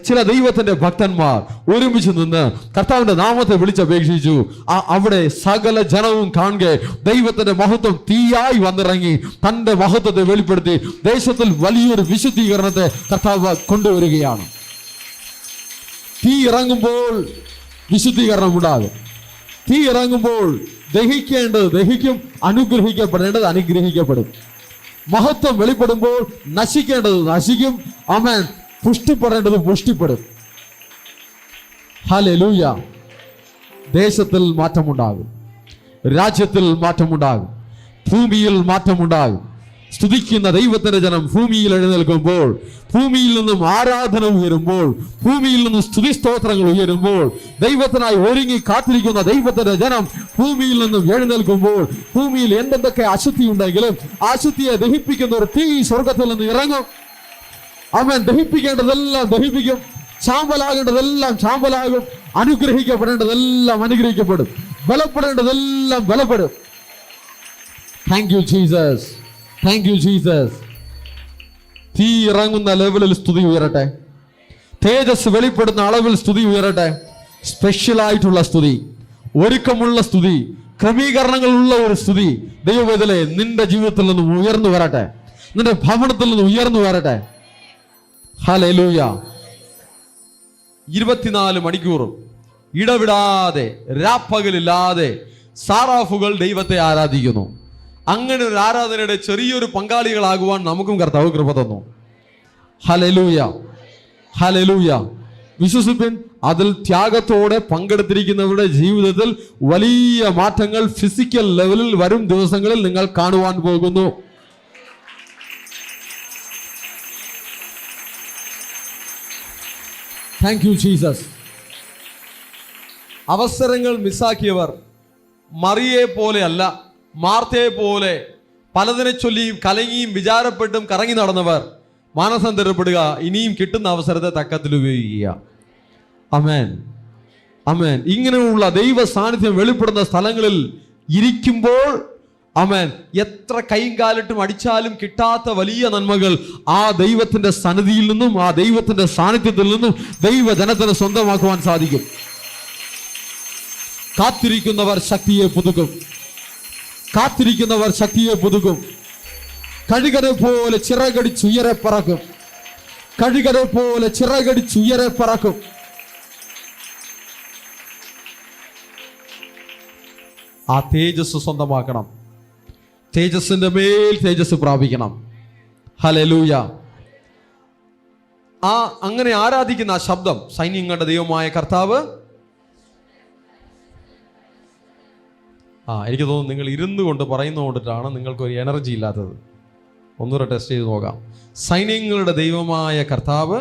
ചില ദൈവത്തിന്റെ ഭക്തന്മാർ ഒരുമിച്ച് നിന്ന് കർത്താവിന്റെ നാമത്തെ വിളിച്ചപേക്ഷിച്ചു. അവിടെ സകല ജനവും കാണുക, ദൈവത്തിന്റെ മഹത്വം തീയായി വന്നിറങ്ങി തന്റെ മഹത്വത്തെ വെളിപ്പെടുത്തി ദേശത്തിൽ വലിയൊരു വിശുദ്ധീകരണത്തെ കർത്താവ് കൊണ്ടുവരികയാണ്. തീ ഇറങ്ങുമ്പോൾ വിശുദ്ധീകരണം ഉണ്ടാകും. തീ ഇറങ്ങുമ്പോൾ ദഹിക്കേണ്ടത് ദഹിക്കും, അനുഗ്രഹിക്കപ്പെടേണ്ടത് അനുഗ്രഹിക്കപ്പെടും. മഹത്വം വെളിപ്പെടുമ്പോൾ നശിക്കേണ്ടത് നശിക്കും. ആമേൻ. പുഷ്ടിപ്പെടേണ്ടത് പുഷ്ടിപ്പെടും. ഹല്ലേലൂയ. ദേശത്തിൽ മാറ്റമുണ്ടാകും, രാജ്യത്തിൽ മാറ്റമുണ്ടാകും, ഭൂമിയിൽ മാറ്റമുണ്ടാകും. സ്തുതിക്കുന്ന ദൈവത്തിന്റെ ജനം ഭൂമിയിൽ എഴുന്നേൽക്കുമ്പോൾ, ഭൂമിയിൽ നിന്നും ആരാധന ഉയരുമ്പോൾ, ഭൂമിയിൽ നിന്നും സ്തുതി സ്തോത്രങ്ങൾ ഉയരുമ്പോൾ, ദൈവത്തിനായി ഒരുങ്ങി കാത്തിരിക്കുന്ന ദൈവത്തിന്റെ ജനം ഭൂമിയിൽ നിന്നും എഴുന്നേൽക്കുമ്പോൾ, ഭൂമിയിൽ എന്തൊക്കെ അശുദ്ധി ഉണ്ടെങ്കിലും അശുദ്ധിയെ ദഹിപ്പിക്കുന്ന ഒരു തീ സ്വർഗത്തിൽ നിന്ന് ഇറങ്ങും. അവൻ ദഹിപ്പിക്കേണ്ടതെല്ലാം ദഹിപ്പിക്കും, ചാമ്പലാകേണ്ടതെല്ലാം ചാമ്പലാകും, അനുഗ്രഹിക്കപ്പെടേണ്ടതെല്ലാം അനുഗ്രഹിക്കപ്പെടും, ബലപ്പെടേണ്ടതെല്ലാം ബലപ്പെടും. Thank you Jesus, thank you Jesus. തീ ഇറങ്ങുന്ന ലെവലിൽ സ്തുതി ഉയരട്ടെ, തേജസ് വെളിപ്പെടുന്ന അളവിൽ സ്തുതി ഉയരട്ടെ. സ്പെഷ്യലായിട്ടുള്ള സ്തുതി, ഒരുക്കമുള്ള സ്തുതി, ക്രമീകരണങ്ങളുള്ള ഒരു സ്തുതി ദൈവവേദനയെ നിന്റെ ജീവിതത്തിൽ നിന്നും ഉയർന്നു വരട്ടെ, നിന്റെ ഭവനത്തിൽ നിന്ന് ഉയർന്നു വരട്ടെ. ഹല്ലേലൂയ. 24 മണിക്കൂറും ഇടവിടാതെ രാപ്പകലില്ലാതെ സാറാഫുകൾ ദൈവത്തെ ആരാധിക്കുന്നു. അങ്ങനെ ഒരു ആരാധനയുടെ ചെറിയൊരു പങ്കാളികളാകുവാൻ നമുക്കും കർത്താവ് കൃപ തന്നു. Hallelujah, hallelujah. വിശ്വസിപ്പിൻ, അതിൽ ത്യാഗത്തോടെ പങ്കെടുത്തിരിക്കുന്നവരുടെ ജീവിതത്തിൽ വലിയ മാറ്റങ്ങൾ ഫിസിക്കൽ ലെവലിൽ വരും ദിവസങ്ങളിൽ നിങ്ങൾ കാണുവാൻ പോകുന്നു. Thank you Jesus. അവസരങ്ങൾ മിസ്സാക്കിയവർ മറിയെ പോലെ അല്ല, മാർത്തയെ പോലെ പലതിനെ ചൊല്ലിയും കലങ്ങിയും വിചാരപ്പെട്ടും കറങ്ങി നടന്നവർ മാനസാന്തരപ്പെടുക, ഇനിയും കിട്ടുന്ന അവസരത്തെ തക്കത്തിൽ ഉപയോഗിക്കുക. ആമേൻ, ആമേൻ. ഇങ്ങനെയുള്ള ദൈവ സാന്നിധ്യം വെളിപ്പെടുന്ന സ്ഥലങ്ങളിൽ ഇരിക്കുമ്പോൾ ആമേൻ, എത്ര കൈയും കാലിട്ടും അടിച്ചാലും കിട്ടാത്ത വലിയ നന്മകൾ ആ ദൈവത്തിന്റെ സന്നിധിയിൽ നിന്നും ആ ദൈവത്തിന്റെ സാന്നിധ്യത്തിൽ നിന്നും ദൈവജനത്തിന് സ്വന്തമാക്കുവാൻ സാധിക്കും. കാത്തിരിക്കുന്നവർ ശക്തിയെ പുതുക്കും, കാത്തിരിക്കുന്നവർ ശക്തിയെ പുതുക്കും. കഴുകനെ പോലെ ചിറകടിച്ചുയരെ പറക്കും, കഴുകനെ പോലെ ചിറകടിച്ചുയരെ പറക്കും. ആ തേജസ് സ്വന്തമാക്കണം, തേജസ്സിന്റെ മേൽ തേജസ് പ്രാപിക്കണം. ഹല്ലേലൂയ. അങ്ങനെ ആരാധിക്കുന്ന ആ ശബ്ദം, സൈന്യങ്ങളുടെ ദൈവമായ കർത്താവ്. എനിക്ക് തോന്നുന്നു നിങ്ങൾ ഇരുന്നു കൊണ്ട് പറയുന്നതുകൊണ്ടിട്ടാണ് നിങ്ങൾക്കൊരു എനർജി ഇല്ലാത്തത്. ഒന്നുകൂടെ ടെസ്റ്റ് ചെയ്ത് നോക്കാം. സൈന്യങ്ങളുടെ ദൈവമായ കർത്താവ്.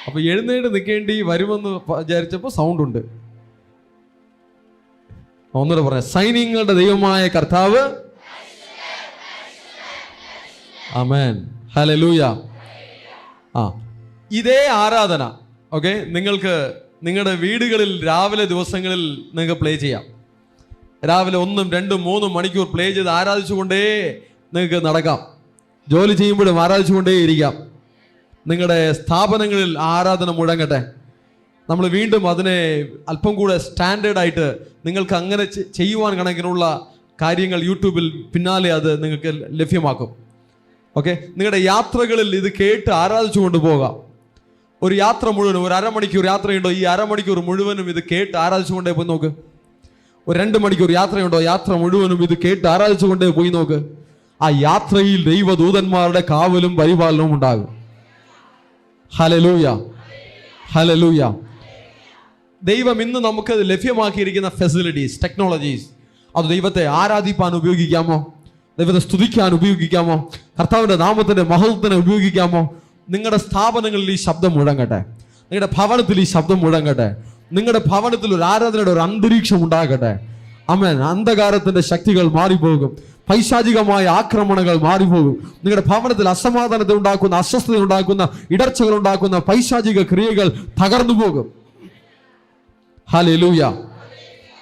അപ്പൊ എഴുന്നേറ്റ് നിൽക്കേണ്ടി വരുമെന്ന് വിചാരിച്ചപ്പോൾ സൗണ്ട് ഉണ്ട്. ഒന്നുകൂടെ പറയാം, സൈന്യങ്ങളുടെ ദൈവമായ കർത്താവ്. ആമേൻ, ഹല്ലേലൂയ. ഇതേ ആരാധന നിങ്ങൾക്ക് നിങ്ങളുടെ വീടുകളിൽ രാവിലെ ദിവസങ്ങളിൽ നിങ്ങൾക്ക് പ്ലേ ചെയ്യാം. രാവിലെ 1, 2, 3 മണിക്കൂർ പ്ലേ ചെയ്ത് ആരാധിച്ചുകൊണ്ടേ നിങ്ങൾക്ക് നടക്കാം. ജോലി ചെയ്യുമ്പോഴും ആരാധിച്ചുകൊണ്ടേ ഇരിക്കാം. നിങ്ങളുടെ സ്ഥാപനങ്ങളിൽ ആരാധന മുഴങ്ങട്ടെ. നമ്മൾ വീണ്ടും അതിനെ അല്പം കൂടെ സ്റ്റാൻഡേർഡായിട്ട് നിങ്ങൾക്ക് അങ്ങനെ ചെയ്യുവാൻ കണക്കിനുള്ള കാര്യങ്ങൾ യൂട്യൂബിൽ പിന്നാലെ അത് നിങ്ങൾക്ക് ലഭ്യമാക്കും. നിങ്ങളുടെ യാത്രകളിൽ ഇത് കേട്ട് ആരാധിച്ചു കൊണ്ടുപോകാം. ഒരു യാത്ര മുഴുവനും, ഒരു അരമണിക്കൂർ യാത്രയുണ്ടോ, ഈ അരമണിക്കൂർ മുഴുവനും ഇത് കേട്ട് ആരാധിച്ചുകൊണ്ടേ പോയി നോക്ക്. ഒരു 2 മണിക്കൂർ യാത്രയുണ്ടോ, യാത്ര മുഴുവനും ഇത് കേട്ട് ആരാധിച്ചുകൊണ്ടേ പോയി നോക്ക്. ആ യാത്രയിൽ ദൈവദൂതന്മാരുടെ കാവലും പരിപാലനവും ഉണ്ടാകും. Hallelujah, hallelujah. ദൈവം ഇന്ന് നമുക്ക് ലഭ്യമാക്കിയിരിക്കുന്ന ഫെസിലിറ്റീസ്, ടെക്നോളജീസ്, അത് ദൈവത്തെ ആരാധിപ്പാൻ ഉപയോഗിക്കാമോ? ദൈവത്തെ സ്തുതിക്കാൻ ഉപയോഗിക്കാമോ? കർത്താവിൻ്റെ നാമത്തിൻ്റെ മഹത്വത്തിന് ഉപയോഗിക്കാമോ? നിങ്ങളുടെ സ്ഥാപനങ്ങളിൽ ഈ ശബ്ദം മുഴങ്ങട്ടെ, നിങ്ങളുടെ ഭവനത്തിൽ ഈ ശബ്ദം മുഴങ്ങട്ടെ, നിങ്ങളുടെ ഭവനത്തിൽ ഒരു ആരാധനയുടെ ഒരു അന്തരീക്ഷം ഉണ്ടാകട്ടെ. ആമേൻ. അന്ധകാരത്തിന്റെ ശക്തികൾ മാറിപ്പോകും, പൈശാചികമായ ആക്രമണങ്ങൾ മാറിപ്പോകും. നിങ്ങളുടെ ഭവനത്തിൽ അസമാധാനത്തെ ഉണ്ടാക്കുന്ന, അസ്വസ്ഥത ഉണ്ടാക്കുന്ന, ഇടർച്ചകൾ ഉണ്ടാക്കുന്ന പൈശാചിക ക്രിയകൾ തകർന്നു പോകും. Hallelujah,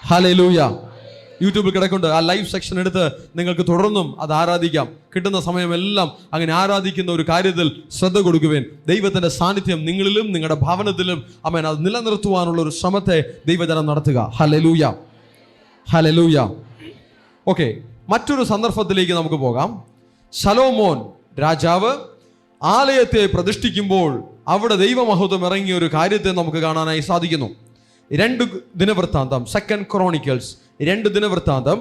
hallelujah. യൂട്യൂബിൽ കിടക്കുന്നുണ്ട്, ആ ലൈവ് സെക്ഷൻ എടുത്ത് നിങ്ങൾക്ക് തുടർന്നും അത് ആരാധിക്കാം. കിട്ടുന്ന സമയമെല്ലാം അങ്ങനെ ആരാധിക്കുന്ന ഒരു കാര്യത്തിൽ ശ്രദ്ധ കൊടുക്കുവേൻ. ദൈവത്തിന്റെ സാന്നിധ്യം നിങ്ങളിലും നിങ്ങളുടെ ഭവനത്തിലും ആമേൻ അത് നിലനിർത്തുവാനുള്ള ഒരു ശ്രമത്തെ ദൈവജനം നടത്തുക. Hallelujah, hallelujah. ഓക്കെ, മറ്റൊരു സന്ദർഭത്തിലേക്ക് നമുക്ക് പോകാം. ശലോമോൻ രാജാവ് ആലയത്തെ പ്രതിഷ്ഠിക്കുമ്പോൾ അവിടെ ദൈവമഹത്വം ഇറങ്ങിയ ഒരു കാര്യത്തെ നമുക്ക് കാണാനായി സാധിക്കുന്നു. 2 ദിനവൃത്താന്തം, 2 ക്രോണിക്കൽസ് 2 ദിനവൃത്താന്തം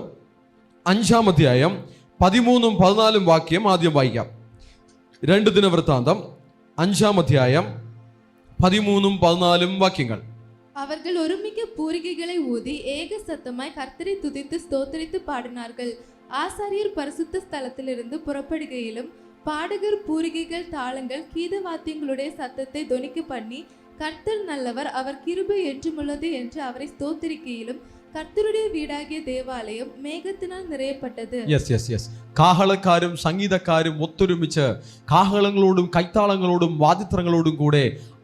5-ാം അധ്യായം 13-ഉം 14-ഉം വാക്യം ആദ്യം വായിക്കാം. 2 ദിനവൃത്താന്തം 5-ാം അധ്യായം 13-ഉം 14-ഉം വാക്യങ്ങൾ. அவர்கள் ஒருமிக்க பூரிகைகளை ஊதி ஏக சத்தமாய் கர்த்தரை துதித்து ஸ்தோத்திரித்து பாடினார்கள். ஆசாரியர் பரிசுத்த ஸ்தலத்திலிருந்து புறப்படுகையிலும் பாடகர் பூரிகைகள், தாளங்கள், கீதவாத்தியங்களுடைய சத்தத்தை தொனிக்க பண்ணி கர்த்தர் நல்லவர், அவர் கிருபை என்றுமுள்ளது என்று அவரை ஸ்தோத்திரிக்கையிலும் കർത്തരുടെ വീടാകിയ ദേവാലയം മേഘത്തിനാൽ നിറയപ്പെട്ടത്. കാഹളക്കാരും സംഗീതക്കാരും ഒത്തൊരുമിച്ച് കാഹളങ്ങളോടും കൈത്താളങ്ങളോടും വാദിത്രങ്ങളോടും കൂടെ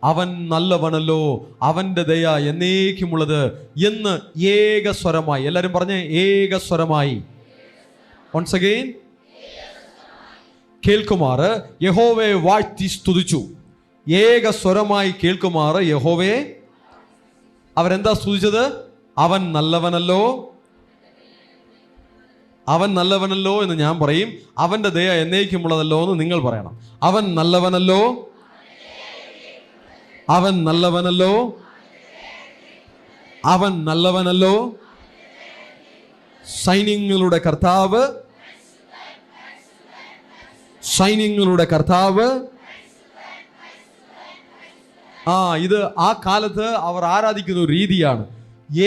അവൻ നല്ലവനല്ലോ, അവന്റെ ദയ എന്നേക്കുമുള്ളത് എന്ന് ഏകസ്വരമായി, എല്ലാവരും പറഞ്ഞേ ഏകസ്വരമായി, once again കേൾക്കുമാറ് യഹോവയെ വാഴ്ത്തി സ്തുതിച്ചു. ഏകസ്വരമായി കേൾക്കുമാറ് യഹോവയെ അവരെന്താ സ്തുതിച്ചത്? അവൻ നല്ലവനല്ലോ, അവൻ നല്ലവനല്ലോ എന്ന് ഞാൻ പറയും, അവന്റെ ദയ എന്നേക്കുമുള്ളതല്ലോ എന്ന് നിങ്ങൾ പറയണം. അവൻ നല്ലവനല്ലോ, അവൻ നല്ലവനല്ലോ, അവൻ നല്ലവനല്ലോ. സൈന്യങ്ങളുടെ കർത്താവ്, സൈന്യങ്ങളുടെ കർത്താവ്. ഇത് ആ കാലത്ത് അവർ ആരാധിക്കുന്ന ഒരു രീതിയാണ്.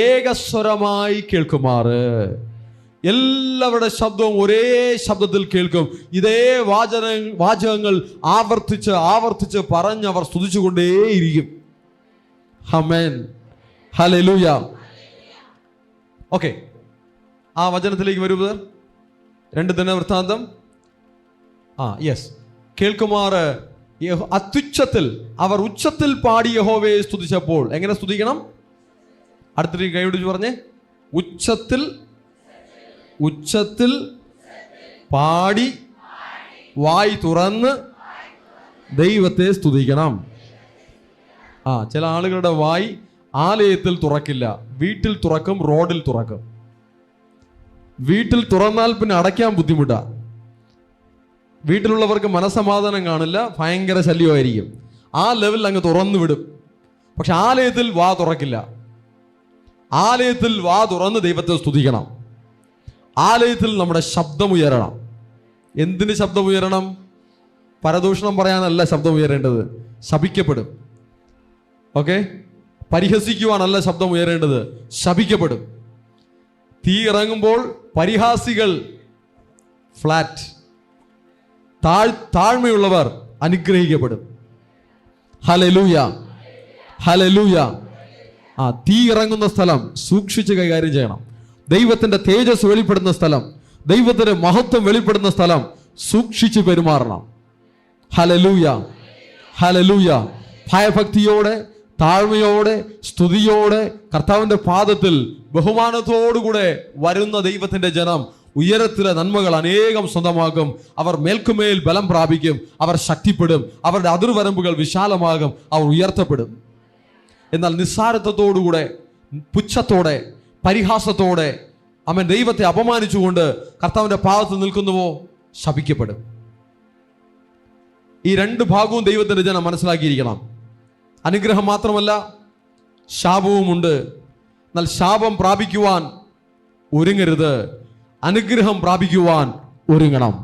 ഏകസ്വരമായി കേൾക്കുമാറ്, എല്ലാവരുടെ ശബ്ദവും ഒരേ ശബ്ദത്തിൽ കേൾക്കും. ഇതേ വാചകങ്ങൾ ആവർത്തിച്ച് ആവർത്തിച്ച് പറഞ്ഞ് അവർ സ്തുതിച്ചുകൊണ്ടേയിരിക്കും. ആമേൻ, ഹല്ലേലൂയ. ഓക്കെ, ആ വചനത്തിലേക്ക് വരൂ ബ്രദർ. 2 ദിനവൃത്താന്തം കേൾക്കുമാറ് അത്യുച്ചത്തിൽ, അവർ ഉച്ചത്തിൽ പാടി യഹോവയെ സ്തുതിച്ചപ്പോൾ. എങ്ങനെ സ്തുതിക്കണം? അടുത്തൊരു കൈയോടിച്ച് പറഞ്ഞേ, ഉച്ചത്തിൽ, ഉച്ചത്തിൽ പാടി വായി തുറന്ന് ദൈവത്തെ സ്തുതിക്കണം. ചില ആളുകളുടെ വായി ആലയത്തിൽ തുറക്കില്ല, വീട്ടിൽ തുറക്കും, റോഡിൽ തുറക്കും. വീട്ടിൽ തുറന്നാൽ പിന്നെ അടയ്ക്കാൻ ബുദ്ധിമുട്ടാ. വീട്ടിലുള്ളവർക്ക് മനസ്സമാധാനം കാണില്ല, ഭയങ്കര ശല്യമായിരിക്കും. ആ ലെവലിൽ അങ്ങ് തുറന്നു വിടും. പക്ഷെ ആലയത്തിൽ വാ തുറക്കില്ല. ആലയത്തിൽ വാ തുറന്ന് ദൈവത്തെ സ്തുതിക്കണം. ആലയത്തിൽ നമ്മുടെ ശബ്ദം ഉയരണം. എന്തിന് ശബ്ദം ഉയരണം? പരദൂഷണം പറയാനല്ല ശബ്ദം ഉയരേണ്ടത്, ശപിക്കപ്പെടും. ഓക്കെ, പരിഹസിക്കുവാനല്ല ശബ്ദം ഉയരേണ്ടത്, ശപിക്കപ്പെടും. തീ ഇറങ്ങുമ്പോൾ പരിഹാസികൾ ഫ്ലാറ്റ്, താഴ്മയുള്ളവർ അനുഗ്രഹിക്കപ്പെടും. Hallelujah, hallelujah. തീ ഇറങ്ങുന്ന സ്ഥലം സൂക്ഷിച്ച് കൈകാര്യം ചെയ്യണം. ദൈവത്തിന്റെ തേജസ് വെളിപ്പെടുന്ന സ്ഥലം, ദൈവത്തിന്റെ മഹത്വം വെളിപ്പെടുന്ന സ്ഥലം സൂക്ഷിച്ച് പെരുമാറണം. Hallelujah, hallelujah. ഭയഭക്തിയോടെ, താഴ്മയോടെ, സ്തുതിയോടെ കർത്താവിന്റെ പാദത്തിൽ ബഹുമാനത്തോടുകൂടെ വരുന്ന ദൈവത്തിന്റെ ജനം ഉയരത്തിലെ നന്മകൾ അനേകം സ്വന്തമാക്കും. അവർ മേൽക്കുമേൽ ബലം പ്രാപിക്കും, അവർ ശക്തിപ്പെടും, അവരുടെ അതിർവരമ്പുകൾ വിശാലമാകും, അവർ ഉയർത്തപ്പെടും. എന്നാൽ നിസ്സാരത്വത്തോടുകൂടെ, പുച്ഛത്തോടെ, പരിഹാസത്തോടെ അവൻ ദൈവത്തെ അപമാനിച്ചുകൊണ്ട് കർത്താവിന്റെ പാദത്ത് നിൽക്കുന്നുവോ, ശപിക്കപ്പെടും. ഈ 2 ഭാഗവും ദൈവത്തിന്റെ ജനം മനസ്സിലാക്കിയിരിക്കണം. അനുഗ്രഹം മാത്രമല്ല, ശാപവുമുണ്ട്. എന്നാൽ ശാപം പ്രാപിക്കുവാൻ ഒരുങ്ങരുത്, അനുഗ്രഹം പ്രാപിക്കുവാൻ ഒരുങ്ങണം.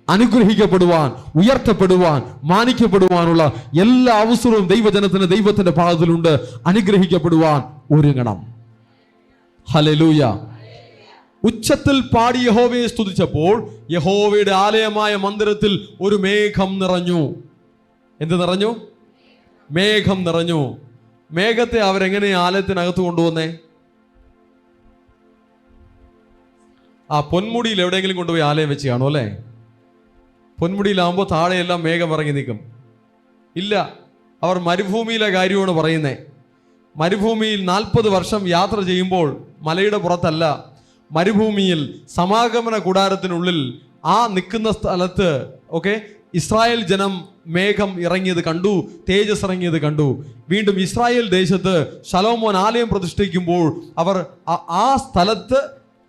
അനുഗ്രഹിക്കപ്പെടുവാൻ, ഉയർത്തപ്പെടുവാൻ, മാനിക്കപ്പെടുവാനുള്ള എല്ലാ അവസരവും ദൈവജനത്തിന് ദൈവത്തിന്റെ ഭാഗത്തിലുണ്ട്. അനുഗ്രഹിക്കപ്പെടുവാൻ ഒരുങ്ങണം. ഹല്ലേലൂയ. ഉച്ചത്തിൽ പാടി യഹോവയെ സ്തുതിച്ചപ്പോൾ യഹോവയുടെ ആലയമായ മന്ദിരത്തിൽ ഒരു മേഘം നിറഞ്ഞു. എന്ത് നിറഞ്ഞു? മേഘം നിറഞ്ഞു. മേഘത്തെ അവരെങ്ങനെ ആലയത്തിനകത്ത് കൊണ്ടുവന്നേ? ആ പൊന്മുടിയിൽ എവിടെയെങ്കിലും കൊണ്ടുപോയി ആലയം വെച്ച് കാണും അല്ലേ? പൊന്മുടിയിലാവുമ്പോൾ താഴെയെല്ലാം മേഘം ഇറങ്ങി നിൽക്കും. ഇല്ല, അവർ മരുഭൂമിയിലെ കാര്യമാണ് പറയുന്നത്. മരുഭൂമിയിൽ 40 വർഷം യാത്ര ചെയ്യുമ്പോൾ മലയുടെ പുറത്തല്ല, മരുഭൂമിയിൽ സമാഗമന കൂടാരത്തിനുള്ളിൽ ആ നിൽക്കുന്ന സ്ഥലത്ത് ഇസ്രായേൽ ജനം മേഘം ഇറങ്ങിയത് കണ്ടു, തേജസ് ഇറങ്ങിയത് കണ്ടു. വീണ്ടും ഇസ്രായേൽ ദേശത്ത് ശലോമോൻ ആലയം പ്രതിഷ്ഠിക്കുമ്പോൾ അവർ ആ സ്ഥലത്ത്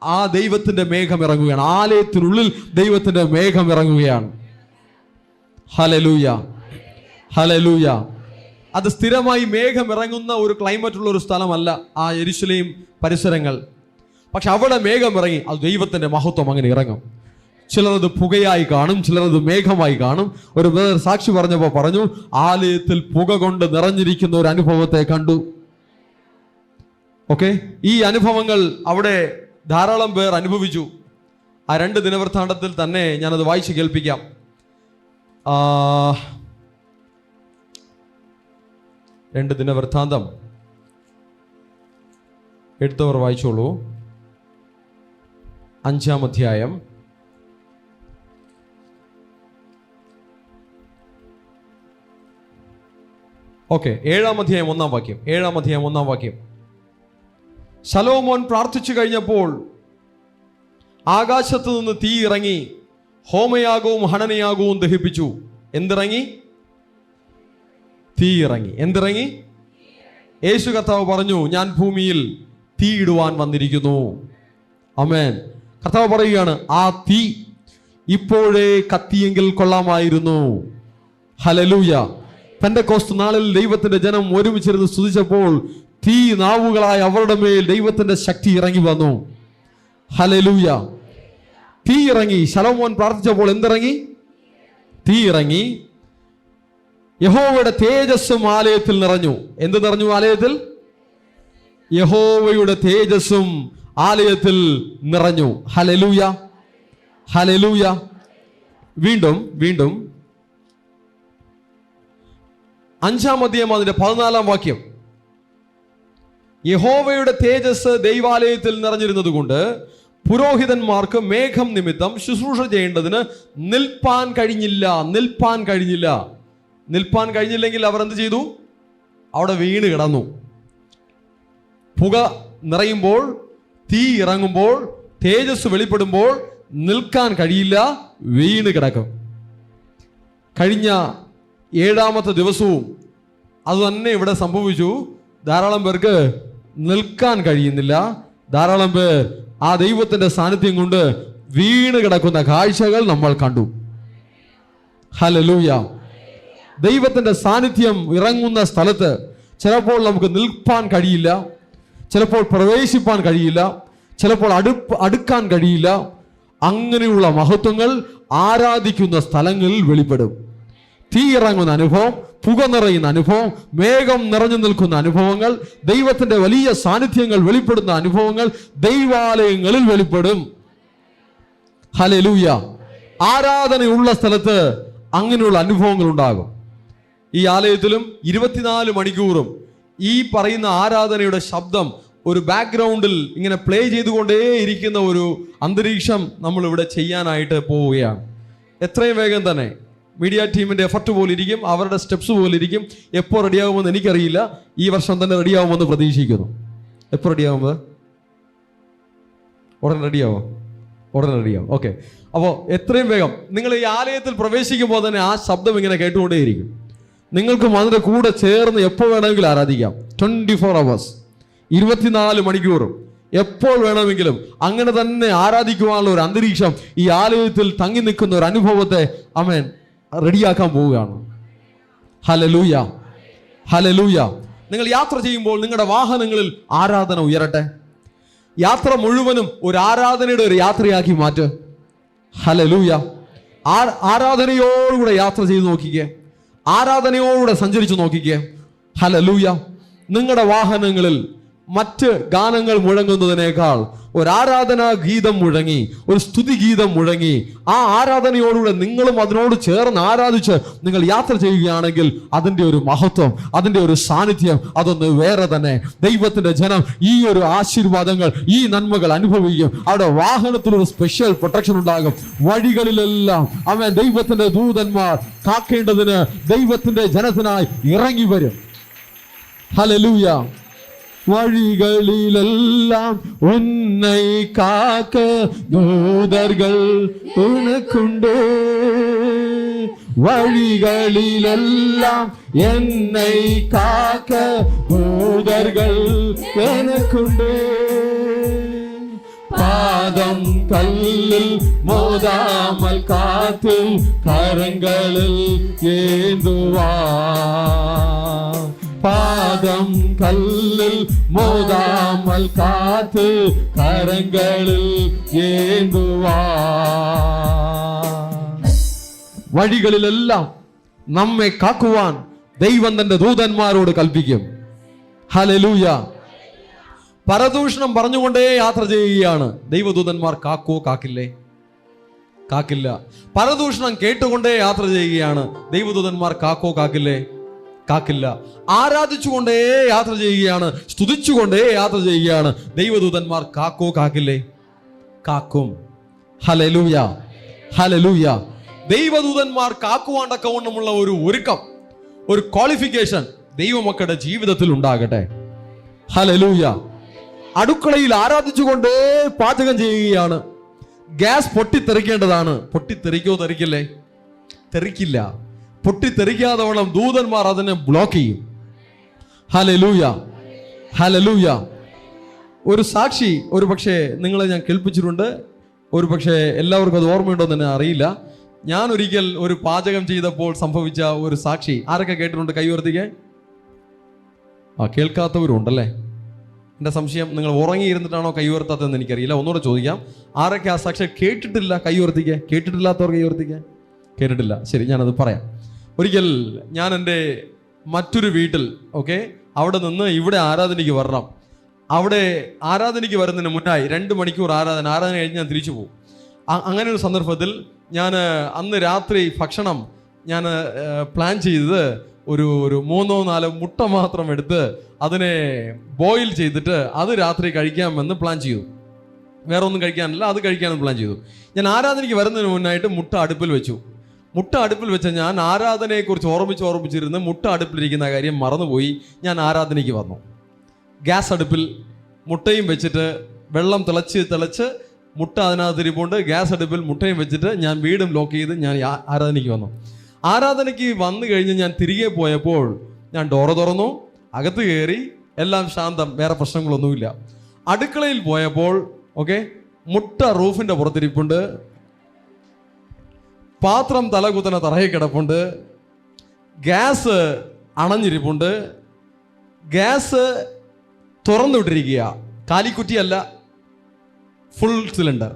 ആ ദൈവത്തിന്റെ മേഘം ഇറങ്ങുകയാണ്. ആലയത്തിനുള്ളിൽ ദൈവത്തിന്റെ മേഘം ഇറങ്ങുകയാണ്. Hallelujah, hallelujah. അത് സ്ഥിരമായി മേഘം ഇറങ്ങുന്ന ഒരു ക്ലൈമറ്റ് ഉള്ള ഒരു സ്ഥലമല്ല ആ യെരുശലേം പരിസരങ്ങൾ. പക്ഷെ അവിടെ മേഘം ഇറങ്ങി, അത് ദൈവത്തിന്റെ മഹത്വം അങ്ങനെ ഇറങ്ങും. ചിലരത് പുകയായി കാണും, ചിലരത് മേഘമായി കാണും. ഒരു സാക്ഷി പറഞ്ഞപ്പോൾ പറഞ്ഞു, ആലയത്തിൽ പുക കൊണ്ട് നിറഞ്ഞിരിക്കുന്ന ഒരു അനുഭവത്തെ കണ്ടു. ഈ അനുഭവങ്ങൾ അവിടെ ധാരാളം പേർ അനുഭവിച്ചു. ആ 2 ദിനവൃത്താന്തത്തിൽ തന്നെ ഞാനത് വായിച്ച് കേൾപ്പിക്കാം. 2 ദിനവൃത്താന്തം എടുത്തവർ വായിച്ചോളൂ. 5-ാം അധ്യായം 7-ാം അധ്യായം 1-ാം വാക്യം. 7-ാം അധ്യായം 1-ാം വാക്യം. ശലോമോൻ പ്രാർത്ഥിച്ചു കഴിഞ്ഞപ്പോൾ ആകാശത്ത് നിന്ന് തീ ഇറങ്ങി ഹോമയാഗവും ഹനനയാഗവും ദഹിപ്പിച്ചു. എന്തിറങ്ങി? തീ ഇറങ്ങി. എന്തിറങ്ങി? യേശു കർത്താവ് പറഞ്ഞു, ഞാൻ ഭൂമിയിൽ തീ ഇടുവാൻ വന്നിരിക്കുന്നു. ആമേൻ. കർത്താവ് പറയുകയാണ്, ആ തീ ഇപ്പോഴേ കത്തിയെങ്കിൽ കൊള്ളാമായിരുന്നു. ഹല്ലേലൂയ. പെന്തക്കോസ്ത് നാളിൽ ദൈവത്തിന്റെ ജനം ഒരുമിച്ചിരുന്ന് സ്തുതിച്ചപ്പോൾ തീ നാവുകളായി അവരുടെ മേൽ ദൈവത്തിന്റെ ശക്തി ഇറങ്ങി വന്നു. ഹല്ലേലൂയ. തീ ഇറങ്ങി. ശലോമോൻ പ്രാർത്ഥിച്ചപ്പോൾ എന്തിറങ്ങി? തീ ഇറങ്ങി. യഹോവയുടെ തേജസ്സും ആലയത്തിൽ നിറഞ്ഞു. എന്ത് നിറഞ്ഞു ആലയത്തിൽ? യഹോവയുടെ തേജസ്സും ആലയത്തിൽ നിറഞ്ഞു. Hallelujah, hallelujah. വീണ്ടും 5-ാം അധ്യായം അതിന്റെ 14-ാം വാക്യം. യഹോവയുടെ തേജസ് ദൈവാലയത്തിൽ നിറഞ്ഞിരുന്നത് കൊണ്ട് പുരോഹിതന്മാർക്ക് മേഘം നിമിത്തം ശുശ്രൂഷ ചെയ്യേണ്ടതിന് നിൽപ്പാൻ കഴിഞ്ഞില്ലെങ്കിൽ അവർ എന്ത് ചെയ്തു? അവിടെ വീണ് കിടന്നു. പുക നിറയുമ്പോൾ, തീ ഇറങ്ങുമ്പോൾ, തേജസ് വെളിപ്പെടുമ്പോൾ നിൽക്കാൻ കഴിയില്ല, വീണ് കിടക്കും. കഴിഞ്ഞ 7-ാമത്തെ ദിവസവും അത് തന്നെ ഇവിടെ സംഭവിച്ചു. ധാരാളം പേർക്ക് നിൽക്കാൻ കഴിയുന്നില്ല. ധാരാളം പേർ ആ ദൈവത്തിന്റെ സാന്നിധ്യം കൊണ്ട് വീണ് കിടക്കുന്ന കാഴ്ചകൾ നമ്മൾ കണ്ടു. ഹല്ലേലൂയ. ദൈവത്തിന്റെ സാന്നിധ്യം ഇറങ്ങുന്ന സ്ഥലത്ത് ചിലപ്പോൾ നമുക്ക് നിൽപ്പാൻ കഴിയില്ല, ചിലപ്പോൾ പ്രവേശിപ്പാൻ കഴിയില്ല, ചിലപ്പോൾ അടുക്കാൻ കഴിയില്ല. അങ്ങനെയുള്ള മഹത്വങ്ങൾ ആരാധിക്കുന്ന സ്ഥലങ്ങളിൽ വെളിപ്പെടും. തീ ഇറങ്ങുന്ന അനുഭവം, പുക നിറയുന്ന അനുഭവം, മേഘം നിറഞ്ഞു നിൽക്കുന്ന അനുഭവങ്ങൾ, ദൈവത്തിന്റെ വലിയ സാന്നിധ്യങ്ങൾ വെളിപ്പെടുന്ന അനുഭവങ്ങൾ ദൈവാലയങ്ങളിൽ വെളിപ്പെടും. ഹല്ലേലൂയ. ആരാധനയുള്ള സ്ഥലത്ത് അങ്ങനെയുള്ള അനുഭവങ്ങൾ ഉണ്ടാകും. ഈ ആലയത്തിലും 24 മണിക്കൂറും ഈ പറയുന്ന ആരാധനയുടെ ശബ്ദം ഒരു ബാക്ക്ഗ്രൗണ്ടിൽ ഇങ്ങനെ പ്ലേ ചെയ്തുകൊണ്ടേ ഇരിക്കുന്ന ഒരു അന്തരീക്ഷം നമ്മൾ ഇവിടെ ചെയ്യാനായിട്ട് പോവുകയാണ്. എത്രയും വേഗം തന്നെ മീഡിയ ടീമിന്റെ എഫർട്ട് പോലെ ഇരിക്കും, അവരുടെ സ്റ്റെപ്സ് പോലെ ഇരിക്കും. എപ്പോൾ റെഡിയാകുമെന്ന് എനിക്കറിയില്ല. ഈ വർഷം തന്നെ റെഡിയാകുമെന്ന് പ്രതീക്ഷിക്കുന്നു. എപ്പോൾ റെഡിയാകുമ്പോൾ? ഉടനെ റെഡിയാവും. ഓക്കെ. അപ്പോൾ എത്രയും വേഗം നിങ്ങൾ ഈ ആലയത്തിൽ പ്രവേശിക്കുമ്പോൾ തന്നെ ആ ശബ്ദം ഇങ്ങനെ കേട്ടുകൊണ്ടേയിരിക്കും. നിങ്ങൾക്കും അതിൻ്റെ കൂടെ ചേർന്ന് എപ്പോൾ വേണമെങ്കിലും ആരാധിക്കാം. 24 hours, 24 മണിക്കൂറും എപ്പോൾ വേണമെങ്കിലും അങ്ങനെ തന്നെ ആരാധിക്കുവാനുള്ള ഒരു അന്തരീക്ഷം ഈ ആലയത്തിൽ തങ്ങി നിൽക്കുന്ന ഒരു അനുഭവത്തെ ആമേൻ റെഡിയാക്കാൻ പോവുകയാണ്. Hallelujah, hallelujah. നിങ്ങൾ യാത്ര ചെയ്യുമ്പോൾ നിങ്ങളുടെ വാഹനങ്ങളിൽ ആരാധന ഉയരട്ടെ. യാത്ര മുഴുവനും ഒരു ആരാധനയുടെ ഒരു യാത്രയാക്കി മാറ്റ്. ഹല്ലേലൂയ. ആരാധനയോടുകൂടെ യാത്ര ചെയ്ത് നോക്കിക്കേ, ആരാധനയോടുകൂടെ സഞ്ചരിച്ചു നോക്കിക്കേ. ഹല്ലേലൂയ. നിങ്ങളുടെ വാഹനങ്ങളിൽ മറ്റ് ഗാനങ്ങൾ മുഴങ്ങുന്നതിനേക്കാൾ ഒരു ആരാധനാ ഗീതം മുഴങ്ങി, ഒരു സ്തുതി ഗീതം മുഴങ്ങി, ആ ആരാധനയോടുകൂടെ നിങ്ങളും അതിനോട് ചേർന്ന് ആരാധിച്ച് നിങ്ങൾ യാത്ര ചെയ്യുകയാണെങ്കിൽ അതിൻ്റെ ഒരു മഹത്വം, അതിൻ്റെ ഒരു സാന്നിധ്യം അതൊന്ന് വേറെ തന്നെ. ദൈവത്തിന്റെ ജനം ഈ ഒരു ആശീർവാദങ്ങൾ, ഈ നന്മകൾ അനുഭവിക്കും. അവിടെ വാഹനത്തിലൊരു സ്പെഷ്യൽ പ്രൊട്ടക്ഷൻ ഉണ്ടാകും. വഴികളിലെല്ലാം അവൻ ദൈവത്തിന്റെ ദൂതന്മാർ കാക്കേണ്ടതിന് ദൈവത്തിന്റെ ജനത്തിനായി ഇറങ്ങി വരും. ഹല്ലേലൂയ. വഴികളിലെല്ലാം ഉன்னை காக்க தூதர்கள் உனக்குண்டு, வழிகளிலெல்லாம் என்னை காக்க தூதர்கள் எனக்குண்டு. பாதம் கல்லில் மோதாமல் காத்து கரங்களில் ஏந்துவார். பாதம் கல்லில் மோதாமல் காத்து கரங்களில் ஏந்துவார். വഴികളിലെല്ലാം നമ്മെ കാക്കുവാൻ ദൈവം തന്റെ ദൂതന്മാരോട് കൽപ്പിക്കും. ഹല്ലേലൂയ. പരദൂഷണം പറഞ്ഞുകൊണ്ടേ യാത്ര ചെയ്യുകയാണ്. ദൈവദൂതന്മാർ കാക്കുവോ? കാക്കില്ലേ? കാക്കില്ല. പരദൂഷണം കേട്ടുകൊണ്ടേ യാത്ര ചെയ്യുകയാണ്. ദൈവദൂതന്മാർ കാക്കോ? കാക്കില്ലേ? കാക്കില്ല. ആരാധിച്ചുകൊണ്ടേ യാത്ര ചെയ്യുകയാണ്, സ്തുതിച്ചുകൊണ്ടേ യാത്ര ചെയ്യുകയാണ്. ദൈവദൂതന്മാർ കാക്കോ? കാക്കില്ലേ? കാക്കും. Hallelujah, hallelujah. ദൈവദൂതന്മാർ കാക്കുവാൻ തക്കവണ്ണമുള്ള ഒരു ഒരുക്കം, ഒരു ക്വാളിഫിക്കേഷൻ ദൈവമക്കളുടെ ജീവിതത്തിൽ ഉണ്ടാകട്ടെ. ഹല്ലേലൂയ. അടുക്കളയിൽ ആരാധിച്ചുകൊണ്ടേ പാചകം ചെയ്യുകയാണ്. ഗ്യാസ് പൊട്ടിത്തെറിക്കേണ്ടതാണ്. പൊട്ടിത്തെറിക്കോ? തെറിക്കില്ലേ? തെറിക്കില്ല. പൊട്ടിത്തെറിക്കാതെ വേണം ദൂതന്മാർ അതിനെ ബ്ലോക്ക് ചെയ്യും. Hallelujah, hallelujah. ഒരു സാക്ഷി ഒരു പക്ഷേ നിങ്ങളെ ഞാൻ കേൾപ്പിച്ചിട്ടുണ്ട്. ഒരു പക്ഷേ എല്ലാവർക്കും അത് ഓർമ്മയുണ്ടോ എന്ന് തന്നെ അറിയില്ല. ഞാൻ ഒരിക്കൽ ഒരു പാചകം ചെയ്തപ്പോൾ സംഭവിച്ച ഒരു സാക്ഷി ആരൊക്കെ കേട്ടിട്ടുണ്ട്? കൈ ഉയർത്തിക്കേ. കേൾക്കാത്തവരും ഉണ്ടല്ലേ? എൻ്റെ സംശയം നിങ്ങൾ ഉറങ്ങിയിരുന്നിട്ടാണോ കൈ ഉയർത്താത്തതെന്ന് എനിക്കറിയില്ല. ഒന്നുകൂടെ ചോദിക്കാം, ആരൊക്കെ ആ സാക്ഷി കേട്ടിട്ടില്ല? കൈ ഉയർത്തിക്കേ. കേട്ടിട്ടില്ലാത്തവർ കൈ ഉയർത്തിക്കേ. കേട്ടിട്ടില്ല. ശരി, ഞാനത് പറയാം. ഒരിക്കൽ ഞാൻ എൻ്റെ മറ്റൊരു വീട്ടിൽ അവിടെ നിന്ന് ഇവിടെ ആരാധനയ്ക്ക് വരണം. അവിടെ ആരാധനയ്ക്ക് വരുന്നതിന് മുന്നായി 2 മണിക്കൂർ ആരാധന കഴിഞ്ഞ് ഞാൻ തിരിച്ചു പോകും. അങ്ങനെ ഒരു സന്ദർഭത്തിൽ ഞാൻ അന്ന് രാത്രി ഭക്ഷണം ഞാൻ പ്ലാൻ ചെയ്തത് ഒരു 3-4 മുട്ട മാത്രം എടുത്ത് അതിനെ ബോയിൽ ചെയ്തിട്ട് അത് രാത്രി കഴിക്കാമെന്ന് പ്ലാൻ ചെയ്തു. വേറെ ഒന്നും കഴിക്കാനല്ല, അത് കഴിക്കാമെന്ന് പ്ലാൻ ചെയ്തു. ഞാൻ ആരാധനയ്ക്ക് വരുന്നതിന് മുന്നായിട്ട് മുട്ട അടുപ്പിൽ വെച്ചു. മുട്ട അടുപ്പിൽ വെച്ച ഞാൻ ആരാധനയെക്കുറിച്ച് ഓർമ്മിച്ചിരുന്ന് മുട്ട അടുപ്പിലിരിക്കുന്ന കാര്യം മറന്നുപോയി. ഞാൻ ആരാധനയ്ക്ക് വന്നു. ഗ്യാസ് അടുപ്പിൽ മുട്ടയും വെച്ചിട്ട് വെള്ളം തിളച്ച് മുട്ട അതിനകത്ത് ഇരിപ്പുണ്ട്. ഗ്യാസ് അടുപ്പിൽ മുട്ടയും വെച്ചിട്ട് ഞാൻ വീടും ലോക്ക് ചെയ്ത് ഞാൻ ആരാധനയ്ക്ക് വന്നു. ആരാധനയ്ക്ക് വന്നു കഴിഞ്ഞ് ഞാൻ തിരികെ പോയപ്പോൾ ഞാൻ ഡോറ് തുറന്നു, അകത്ത് കയറി, എല്ലാം ശാന്തം, വേറെ പ്രശ്നങ്ങളൊന്നുമില്ല. അടുക്കളയിൽ പോയപ്പോൾ മുട്ട റൂഫിൻ്റെ പുറത്തിരിപ്പുണ്ട്, പാത്രം തലകുത്തന തറയിൽ കിടപ്പുണ്ട്, ഗ്യാസ് അണഞ്ഞിരിപ്പുണ്ട്, ഗ്യാസ് തുറന്നുവിട്ടിരിക്കുക. കാലിക്കുറ്റിയല്ല, ഫുൾ സിലിണ്ടർ.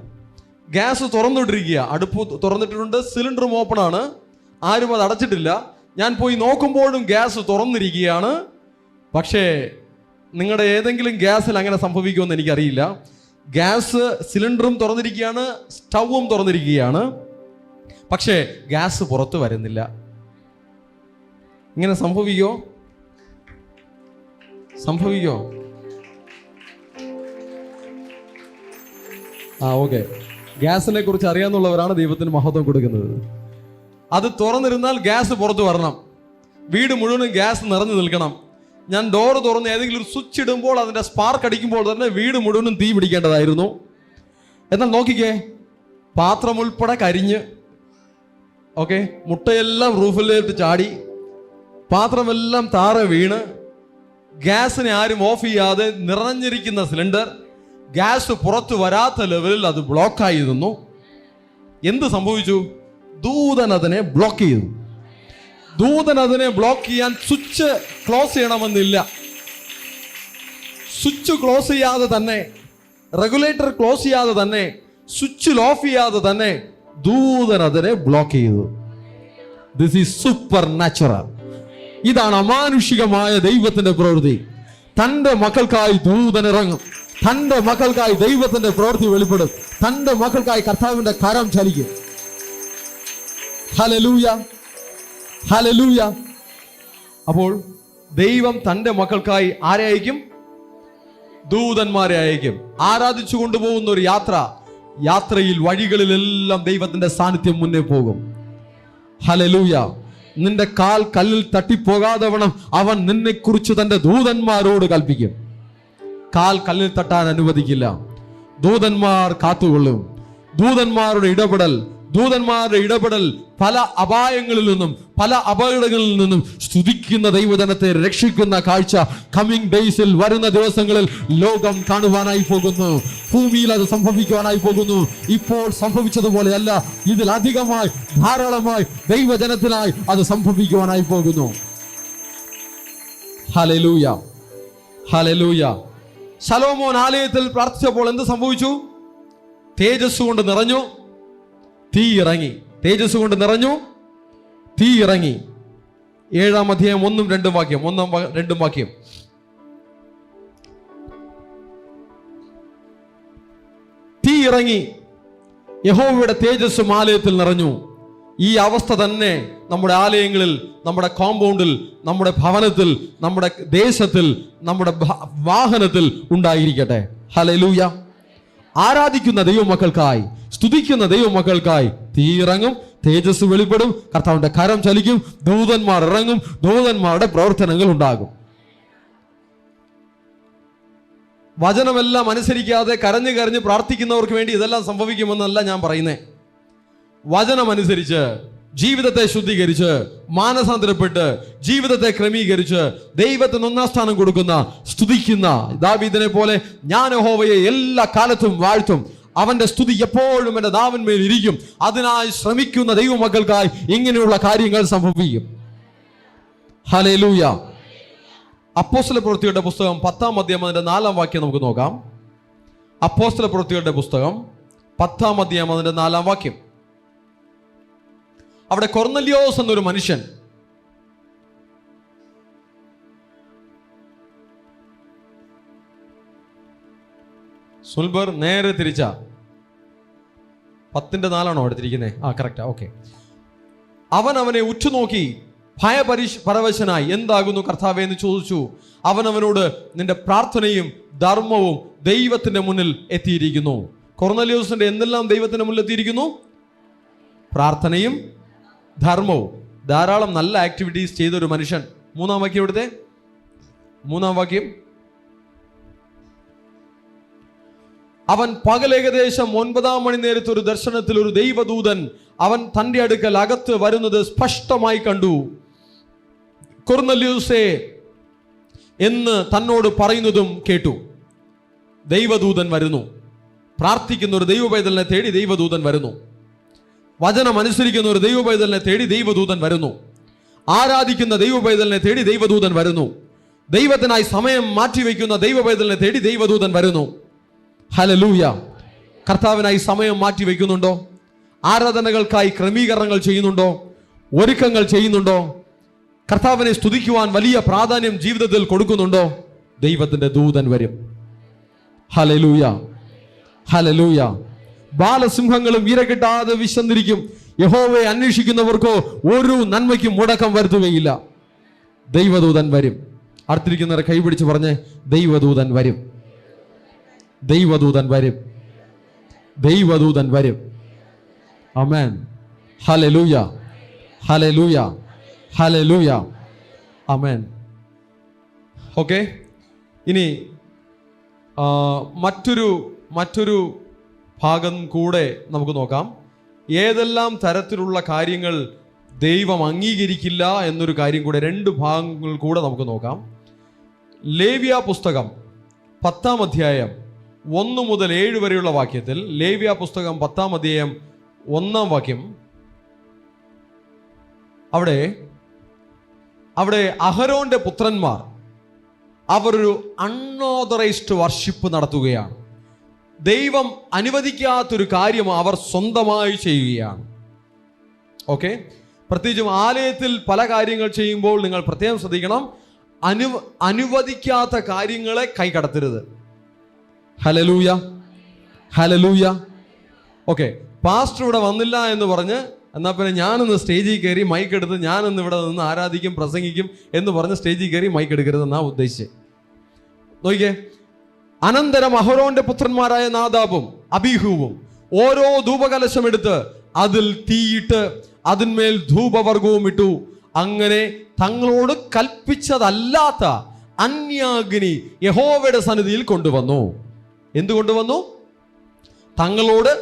ഗ്യാസ് തുറന്നുവിട്ടിരിക്കുക. അടുപ്പ് തുറന്നിട്ടിട്ടുണ്ട്, സിലിണ്ടറും ഓപ്പൺ ആണ്, ആരും അത് അടച്ചിട്ടില്ല. ഞാൻ പോയി നോക്കുമ്പോഴും ഗ്യാസ് തുറന്നിരിക്കുകയാണ്. പക്ഷേ നിങ്ങളുടെ ഏതെങ്കിലും ഗ്യാസിൽ അങ്ങനെ സംഭവിക്കുമെന്ന് എനിക്കറിയില്ല. ഗ്യാസ് സിലിണ്ടറും തുറന്നിരിക്കുകയാണ്, സ്റ്റൗവും തുറന്നിരിക്കുകയാണ്, പക്ഷേ ഗ്യാസ് പുറത്തു വരുന്നില്ല. ഇങ്ങനെ സംഭവിക്കോ? ഗ്യാസിനെ കുറിച്ച് അറിയാവുന്നവരാണ് ദൈവത്തിന് മഹത്വം കൊടുക്കുന്നത്. അത് തുറന്നിരുന്നാൽ ഗ്യാസ് പുറത്തു വരണം. വീട് മുഴുവനും ഗ്യാസ് നിറഞ്ഞു നിൽക്കണം. ഞാൻ ഡോറ് തുറന്ന് ഏതെങ്കിലും ഒരു സ്വിച്ച് ഇടുമ്പോൾ അതിൻ്റെ സ്പാർക്ക് അടിക്കുമ്പോൾ തന്നെ വീട് മുഴുവനും തീ പിടിക്കേണ്ടതായിരുന്നു. എന്നാൽ നോക്കിക്കേ, പാത്രം ഉൾപ്പെടെ കരിഞ്ഞ് മുട്ടയെല്ലാം റൂഫിലേക്ക് ചാടി, പാത്രമെല്ലാം താഴെ വീണ്, ഗ്യാസിനെ ആരും ഓഫ് ചെയ്യാതെ നിറഞ്ഞിരിക്കുന്ന സിലിണ്ടർ, ഗ്യാസ് പുറത്തു വരാത്ത ലെവലിൽ അത് ബ്ലോക്കായിരുന്നു. എന്ത് സംഭവിച്ചു? ദൂതൻ അതിനെ ബ്ലോക്ക് ചെയ്തു. ദൂതൻ അതിനെ ബ്ലോക്ക് ചെയ്യാൻ സ്വിച്ച് ക്ലോസ് ചെയ്യണമെന്നില്ല. സ്വിച്ച് ക്ലോസ് ചെയ്യാതെ തന്നെ, റെഗുലേറ്റർ ക്ലോസ് ചെയ്യാതെ തന്നെ, സ്വിച്ച് ഓഫ് ചെയ്യാതെ തന്നെ ദൂതൻ അതിനെ ബ്ലോക്ക് ചെയ്തു. This is super natural. ഇതാണ് അമാനുഷികമായ ദൈവത്തിന്റെ പ്രവൃത്തി. തന്റെ മക്കൾക്കായി ദൂതൻ ഇറങ്ങും. തന്റെ മക്കൾക്കായി ദൈവത്തിന്റെ പ്രവൃത്തി വെളിപ്പെടും. തന്റെ മക്കൾക്കായി കർത്താവിന്റെ കരം ചലിക്കും. Hallelujah, hallelujah. അപ്പോൾ ദൈവം തന്റെ മക്കൾക്കായി ആരെ അയക്കും? ദൂതന്മാരെ അയക്കും. ആരാധിച്ചു കൊണ്ടുപോകുന്ന ഒരു യാത്രയിൽ വഴികളിലെല്ലാം ദൈവത്തിന്റെ സാന്നിധ്യം മുന്നേ പോകും. ഹല്ലേലൂയ. നിന്റെ കാൽ കല്ലിൽ തട്ടിപ്പോകാതെ വണ്ണം അവൻ നിന്നെ കുറിച്ച് തന്റെ ദൂതന്മാരോട് കൽപ്പിക്കും. കാൽ കല്ലിൽ തട്ടാൻ അനുവദിക്കില്ല. ദൂതന്മാർ കാത്തുകൊള്ളും. ദൂതന്മാരുടെ ഇടപെടൽ പല അപായങ്ങളിൽ നിന്നും പല അപകടങ്ങളിൽ നിന്നും സ്തുതിക്കുന്ന ദൈവജനത്തെ രക്ഷിക്കുന്ന കാഴ്ച കമ്മിങ് ഡേയ്സിൽ, വരുന്ന ദിവസങ്ങളിൽ ലോകം കാണുവാനായി പോകുന്നു. ഭൂമിയിൽ അത് സംഭവിക്കുവാനായി പോകുന്നു. ഇപ്പോൾ സംഭവിച്ചതുപോലെയല്ല, ഇതിലധികമായി ധാരാളമായി ദൈവജനത്തിനായി അത് സംഭവിക്കുവാനായി പോകുന്നു. Hallelujah, hallelujah. ശലോമോൻ ആലയത്തിൽ പ്രാർത്ഥിച്ചപ്പോൾ എന്ത് സംഭവിച്ചു? തേജസ് കൊണ്ട് നിറഞ്ഞു, തീ ഇറങ്ങി. തേജസ് കൊണ്ട് നിറഞ്ഞു, തീ ഇറങ്ങി. 7-ാം അധ്യായം 1-2 വാക്യം. 1-2 വാക്യം. തീ ഇറങ്ങി, യഹോവയുടെ തേജസ്സും ആലയത്തിൽ നിറഞ്ഞു. ഈ അവസ്ഥ തന്നെ നമ്മുടെ ആലയങ്ങളിൽ, നമ്മുടെ കോമ്പൗണ്ടിൽ, നമ്മുടെ ഭവനത്തിൽ, നമ്മുടെ ദേശത്തിൽ, നമ്മുടെ വാഹനത്തിൽ ഉണ്ടായിരിക്കട്ടെ. ഹല്ലേലൂയ. ആരാധിക്കുന്ന ദൈവമക്കൾക്കായി, സ്തുതിക്കുന്ന ദൈവമക്കൾക്കായി തീ ഇറങ്ങും, തേജസ് വെളിപ്പെടും, കർത്താവിന്റെ കരം ചലിക്കും, ദൂതന്മാർ ഇറങ്ങും, ദൂതന്മാരുടെ പ്രവർത്തനങ്ങൾ ഉണ്ടാകും. വചനമെല്ലാം അനുസരിക്കാതെ കരഞ്ഞ് പ്രാർത്ഥിക്കുന്നവർക്ക് വേണ്ടി ഇതെല്ലാം സംഭവിക്കുമെന്നല്ല ഞാൻ പറയുന്നേ. വചനം അനുസരിച്ച് ജീവിതത്തെ ശുദ്ധീകരിച്ച് മാനസാന്തരപ്പെട്ട് ജീവിതത്തെ ക്രമീകരിച്ച് ദൈവത്തിന് 1-ാം സ്ഥാനം കൊടുക്കുന്ന, സ്തുതിക്കുന്ന ദാവീദിനെ പോലെ ഞാൻ യഹോവയെ എല്ലാ കാലത്തും വാഴ്ത്തും, അവന്റെ സ്തുതി എപ്പോഴും എൻ്റെ നാവിന്മേൽ ഇരിക്കും, അതിനായി ശ്രമിക്കുന്ന ദൈവമക്കൾക്കായി ഇങ്ങനെയുള്ള കാര്യങ്ങൾ സംഭവിക്കും. ഹല്ലേലൂയ. അപ്പോസ്തലപ്രവൃത്തികളുടെ പുസ്തകം 10-ാം അധ്യായം 4-ാം വാക്യം നമുക്ക് നോക്കാം. അപ്പോസ്തലപ്രവൃത്തികളുടെ പുസ്തകം 10-ാം അധ്യായം 4-ാം വാക്യം. അവിടെ കൊർന്നല്യോസ് എന്നൊരു മനുഷ്യൻ സുൽബർ നേരെ തിരിച്ച 10-4 എടുത്തിരിക്കുന്നത്. Correct, okay. അവനെ ഉറ്റുനോക്കി ഭയപരവശനായി എന്താകുന്നു കർത്താവേ എന്ന് ചോദിച്ചു. അവനോട് നിന്റെ പ്രാർത്ഥനയും ധർമ്മവും ദൈവത്തിന്റെ മുന്നിൽ എത്തിയിരിക്കുന്നു. കൊർന്നല്യോസിന്റെ എന്തെല്ലാം ദൈവത്തിന്റെ മുന്നിൽ എത്തിയിരിക്കുന്നു? പ്രാർത്ഥനയും ധർമ്മവും. ധാരാളം നല്ല ആക്ടിവിറ്റീസ് ചെയ്തൊരു മനുഷ്യൻ. 3-ാം വാക്യം ഇവിടുത്തെ 3-ാം വാക്യം. അവൻ പകൽ ഏകദേശം 9-ാം മണി നേരത്ത് ഒരു ദർശനത്തിൽ ഒരു ദൈവദൂതൻ അവൻ തന്റെ അടുക്കൽ അകത്ത് വരുന്നത് സ്പഷ്ടമായി കണ്ടു. കൊർന്നല്യോസേ എന്ന് തന്നോട് പറയുന്നതും കേട്ടു. ദൈവദൂതൻ വരുന്നു. പ്രാർത്ഥിക്കുന്ന ഒരു ദൈവപൈതലിനെ തേടി ദൈവദൂതൻ വരുന്നു. വചനം അനുസരിക്കുന്ന ഒരു ദൈവപൈതലിനെ തേടി ദൈവദൂതൻ വരുന്നു. ആരാധിക്കുന്ന ദൈവപൈതലിനെ തേടി ദൈവദൂതൻ വരുന്നു. ദൈവത്തിനായി സമയം മാറ്റിവെക്കുന്ന ദൈവപൈതലിനെ തേടി ദൈവദൂതൻ വരുന്നു. ഹല്ലേലൂയ. കർത്താവിനായി സമയം മാറ്റി വയ്ക്കുന്നുണ്ടോ? ആരാധനകൾക്കായി ക്രമീകരണങ്ങൾ ചെയ്യുന്നുണ്ടോ? ഒരുക്കങ്ങൾ ചെയ്യുന്നുണ്ടോ? കർത്താവിനെ സ്തുതിക്കുവാൻ വലിയ പ്രാധാന്യം ജീവിതത്തിൽ കൊടുക്കുന്നുണ്ടോ? ദൈവത്തിന്റെ ദൂതൻ വരും. Hallelujah, hallelujah. ബാലസിംഹങ്ങളും ഇര കിട്ടാതെ വിശന്നിരിക്കും. യഹോവയെ അന്വേഷിക്കുന്നവർക്കോ ഒരു നന്മയ്ക്കും മുടക്കം വരുത്തുകയില്ല. ദൈവദൂതൻ വരും. അടുത്തിരിക്കുന്നവരെ കൈപിടിച്ച് പറഞ്ഞ്, ദൈവദൂതൻ വരും, ദൈവദൂതൻ വരും, ദൈവദൂതൻ വരും. Amen. Hallelujah, hallelujah, hallelujah. Amen. Okay, ഇനി മറ്റൊരു ഭാഗം കൂടെ നമുക്ക് നോക്കാം. ഏതെല്ലാം തരത്തിലുള്ള കാര്യങ്ങൾ ദൈവം അംഗീകരിക്കില്ല എന്നൊരു കാര്യം കൂടെ, 2 ഭാഗങ്ങൾ കൂടെ നമുക്ക് നോക്കാം. ലേവ്യ പുസ്തകം 10-ാം അധ്യായം 1 മുതൽ 7 വരെയുള്ള വാക്യത്തിൽ, ലേവ്യ പുസ്തകം 10-ാം അധ്യായം 1-ാം വാക്യം, അവിടെ അഹരോന്റെ പുത്രന്മാർ അവരൊരു അൺഓതറൈസ്ഡ് വർഷിപ്പ് നടത്തുകയാണ്. ദൈവം അനുവദിക്കാത്തൊരു കാര്യം അവർ സ്വന്തമായി ചെയ്യുകയാണ്. ഓക്കെ, പ്രത്യേകിച്ചും ആലയത്തിൽ പല കാര്യങ്ങൾ ചെയ്യുമ്പോൾ നിങ്ങൾ പ്രത്യേകം ശ്രദ്ധിക്കണം, അനുവദിക്കാത്ത കാര്യങ്ങളെ കൈകടത്തരുത്. Hallelujah, hallelujah. ഓക്കെ, പാസ്റ്റർ ഇവിടെ വന്നില്ല എന്ന് പറഞ്ഞ് എന്നാൽ പിന്നെ ഞാനൊന്ന് സ്റ്റേജിൽ കയറി മൈക്ക് എടുത്ത് ഞാനൊന്ന് ഇവിടെ നിന്ന് ആരാധിക്കും, പ്രസംഗിക്കും എന്ന് പറഞ്ഞ് സ്റ്റേജിൽ കയറി മൈക്ക് എടുക്കരുത് എന്നാ ഉദ്ദേശിച്ചത്. നോക്കിക്കേ, അനന്തരം അഹരോന്റെ പുത്രന്മാരായ നാദാബും അബീഹുവും ഓരോ ധൂപകലശം എടുത്ത് അതിൽ തീയിട്ട് അതിന്മേൽ ധൂപവർഗവും ഇട്ടു. അങ്ങനെ തങ്ങളോട് കൽപ്പിച്ചതല്ലാത്ത അന്യാഗ്നി യഹോവയുടെ സന്നിധിയിൽ കൊണ്ടുവന്നു. എന്തു കൊണ്ടുവന്നു? തങ്ങളോട്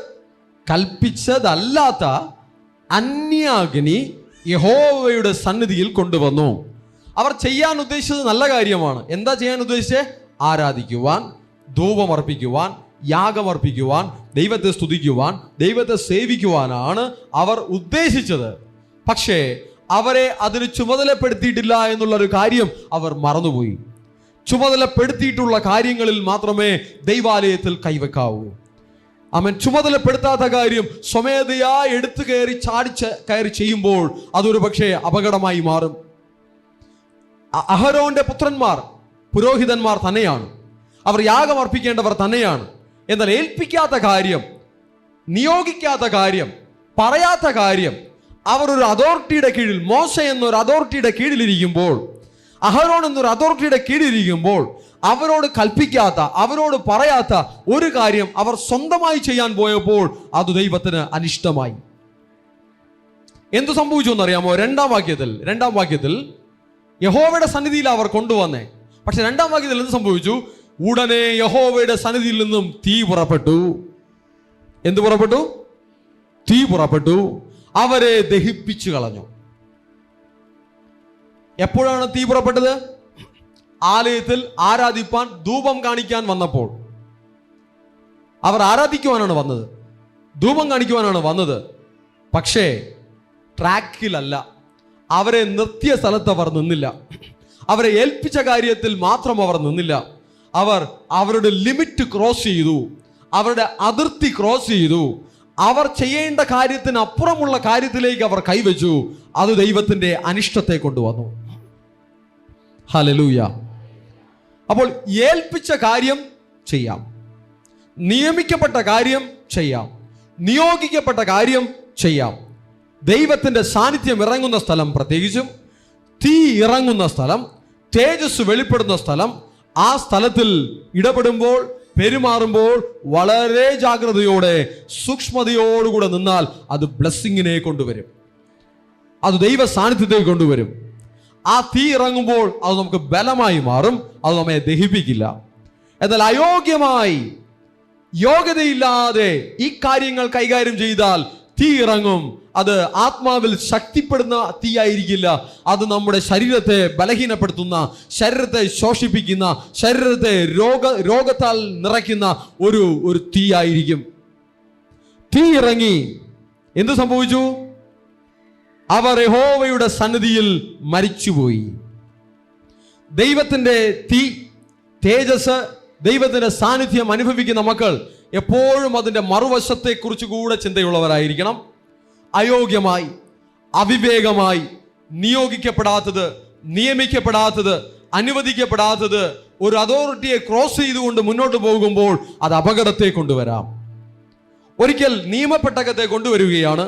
കൽപ്പിച്ചതല്ലാത്ത അന്യാഗ്നി യഹോവയുടെ സന്നിധിയിൽ കൊണ്ടുവന്നു. അവർ ചെയ്യാൻ ഉദ്ദേശിച്ചത് നല്ല കാര്യമാണ്. എന്താ ചെയ്യാൻ ഉദ്ദേശിച്ചത്? ആരാധിക്കുവാൻ, ധൂപമർപ്പിക്കുവാൻ, യാഗമർപ്പിക്കുവാൻ, ദൈവത്തെ സ്തുതിക്കുവാൻ, ദൈവത്തെ സേവിക്കുവാനാണ് അവർ ഉദ്ദേശിച്ചത്. പക്ഷേ അവരെ അതിന് ചുമതലപ്പെടുത്തിയിട്ടില്ല എന്നുള്ളൊരു കാര്യം അവർ മറന്നുപോയി. ചുമതലപ്പെടുത്തിയിട്ടുള്ള കാര്യങ്ങളിൽ മാത്രമേ ദൈവാലയത്തിൽ കൈവെക്കാവൂ. അവൻ ചുമതലപ്പെടുത്താത്ത കാര്യം സ്വമേധയാ എടുത്തു കയറി ചെയ്യുമ്പോൾ അതൊരു പക്ഷേ അപകടമായി മാറും. അഹരോന്റെ പുത്രന്മാർ പുരോഹിതന്മാർ തന്നെയാണ്, അവർ യാഗമർപ്പിക്കേണ്ടവർ തന്നെയാണ്. എന്നാൽ ഏൽപ്പിക്കാത്ത കാര്യം, നിയോഗിക്കാത്ത കാര്യം, പറയാത്ത കാര്യം, അവർ ഒരു അതോറിറ്റിയുടെ കീഴിൽ, മോശ എന്നൊരു അതോറിറ്റിയുടെ കീഴിലിരിക്കുമ്പോൾ, അഹരോൻ എന്നൊരു അതോറിറ്റിയുടെ കീഴിലിരിക്കുമ്പോൾ അവരോട് കൽപ്പിക്കാത്ത, അവരോട് പറയാത്ത ഒരു കാര്യം അവർ സ്വന്തമായി ചെയ്യാൻ പോയപ്പോൾ അത് ദൈവത്തിന് അനിഷ്ടമായി. എന്തു സംഭവിച്ചു എന്നറിയാമോ? രണ്ടാം വാക്യത്തിൽ യഹോവയുടെ സന്നിധിയിൽ അവർ കൊണ്ടുവന്നേ. പക്ഷെ രണ്ടാം വാക്യത്തിൽ എന്ത് സംഭവിച്ചു? ഉടനെ യഹോവയുടെ സന്നിധിയിൽ നിന്നും തീ പുറപ്പെട്ടു. എന്ത് പുറപ്പെട്ടു? തീ പുറപ്പെട്ടു. അവരെ ദഹിപ്പിച്ചു കളഞ്ഞു. എപ്പോഴാണ് തീ പുറപ്പെട്ടത്? ആലയത്തിൽ ആരാധിപ്പാൻ, ധൂപം കാണിക്കാൻ വന്നപ്പോൾ. അവർ ആരാധിക്കുവാനാണ് വന്നത്, ധൂപം കാണിക്കുവാനാണ് വന്നത്. പക്ഷേ ട്രാക്കിലല്ല. അവരെ നിർത്തിയ സ്ഥലത്ത് അവർ നിന്നില്ല. അവരെ ഏൽപ്പിച്ച കാര്യത്തിൽ മാത്രം അവർ നിന്നില്ല. അവർ അവരുടെ ലിമിറ്റ് ക്രോസ് ചെയ്തു, അവരുടെ അതിർത്തി ക്രോസ് ചെയ്തു. അവർ ചെയ്യേണ്ട കാര്യത്തിന് അപ്പുറമുള്ള കാര്യത്തിലേക്ക് അവർ കൈവച്ചു. അത് ദൈവത്തിന്റെ അനിഷ്ടത്തെ കൊണ്ടുവന്നു. ഹല്ലേലൂയ. അപ്പോൾ ഏൽപ്പിച്ച കാര്യം ചെയ്യാം, നിയമിക്കപ്പെട്ട കാര്യം ചെയ്യാം, നിയോഗിക്കപ്പെട്ട കാര്യം ചെയ്യാം. ദൈവത്തിന്റെ സാന്നിധ്യം ഇറങ്ങുന്ന സ്ഥലം, പ്രത്യേകിച്ചും തീ ഇറങ്ങുന്ന സ്ഥലം, തേജസ് വെളിപ്പെടുന്ന സ്ഥലം, ആ സ്ഥലത്തിൽ ഇടപെടുമ്പോൾ, പെരുമാറുമ്പോൾ വളരെ ജാഗ്രതയോടെ, സൂക്ഷ്മതയോടുകൂടെ നിന്നാൽ അത് ബ്ലെസ്സിങ്ങിനെ കൊണ്ടുവരും, അത് ദൈവ സാന്നിധ്യത്തെ കൊണ്ടുവരും. ആ തീ ഇറങ്ങുമ്പോൾ അത് നമുക്ക് ബലമായി മാറും, അത് നമ്മെ ദഹിപ്പിക്കില്ല. എന്നാൽ അയോഗ്യമായി, യോഗ്യതയില്ലാതെ ഈ കാര്യങ്ങൾ കൈകാര്യം ചെയ്താൽ തീ ഇറങ്ങും. അത് ആത്മാവിൽ ശക്തിപ്പെടുന്ന തീയായിരിക്കില്ല. അത് നമ്മുടെ ശരീരത്തെ ബലഹീനപ്പെടുത്തുന്ന, ശരീരത്തെ ശോഷിപ്പിക്കുന്ന, ശരീരത്തെ രോഗത്താൽ നിറയ്ക്കുന്ന ഒരു തീയായിരിക്കും. തീ ഇറങ്ങി. എന്ത് സംഭവിച്ചു? അവർ യഹോവയുടെ സന്നിധിയിൽ മരിച്ചുപോയി. ദൈവത്തിന്റെ തീ, തേജസ്, ദൈവത്തിന്റെ സാന്നിധ്യം അനുഭവിക്കുന്ന മക്കൾ എപ്പോഴും അതിന്റെ മറുവശത്തെ കുറിച്ച് കൂടെ ചിന്തയുള്ളവരായിരിക്കണം. അയോഗ്യമായി, അവിവേകമായി, നിയോഗിക്കപ്പെടാത്തത്, നിയമിക്കപ്പെടാത്തത്, അനുവദിക്കപ്പെടാത്തത് ഒരു അതോറിറ്റിയെ ക്രോസ് ചെയ്തുകൊണ്ട് മുന്നോട്ട് പോകുമ്പോൾ അത് അപകടത്തെ കൊണ്ടുവരാം. ഒരിക്കൽ നിയമപ്പെട്ടകത്തെ കൊണ്ടുവരികയാണ്.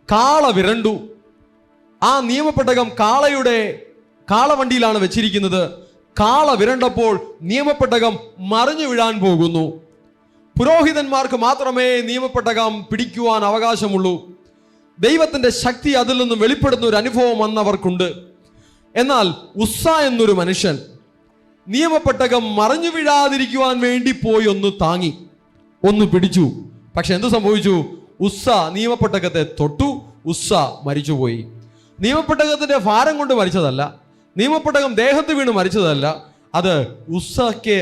കാള വിരണ്ടു. ആ നിയമപ്പെട്ടകം കാളവണ്ടിയിലാണ് വെച്ചിരിക്കുന്നത്. കാള വിരണ്ടപ്പോൾ നിയമപ്പെട്ടകം മറിഞ്ഞു വീഴാൻ പോകുന്നു. പുരോഹിതന്മാർക്ക് മാത്രമേ നിയമപ്പെട്ടകം പിടിക്കുവാൻ അവകാശമുള്ളൂ. ദൈവത്തിന്റെ ശക്തി അതിൽ നിന്നും വെളിപ്പെടുന്ന ഒരു അനുഭവം അന്നവർക്കുണ്ട്. എന്നാൽ ഉസ്സ എന്നൊരു മനുഷ്യൻ നിയമപ്പെട്ടകം മറിഞ്ഞു വീഴാതിരിക്കുവാൻ വേണ്ടി പോയി ഒന്ന് താങ്ങി, ഒന്ന് പിടിച്ചു. പക്ഷെ എന്ത് സംഭവിച്ചു? ഉസ്സ നിയമപ്പെട്ടകത്തെ തൊട്ടു, ഉസ്സ മരിച്ചുപോയി. നിയമപ്പെട്ടകത്തിന്റെ ഭാരം കൊണ്ട് മരിച്ചതല്ല, നിയമപ്പെട്ടകം ദേഹത്ത് വീണ് മരിച്ചതല്ല. അത് ഉസ്സയ്ക്ക്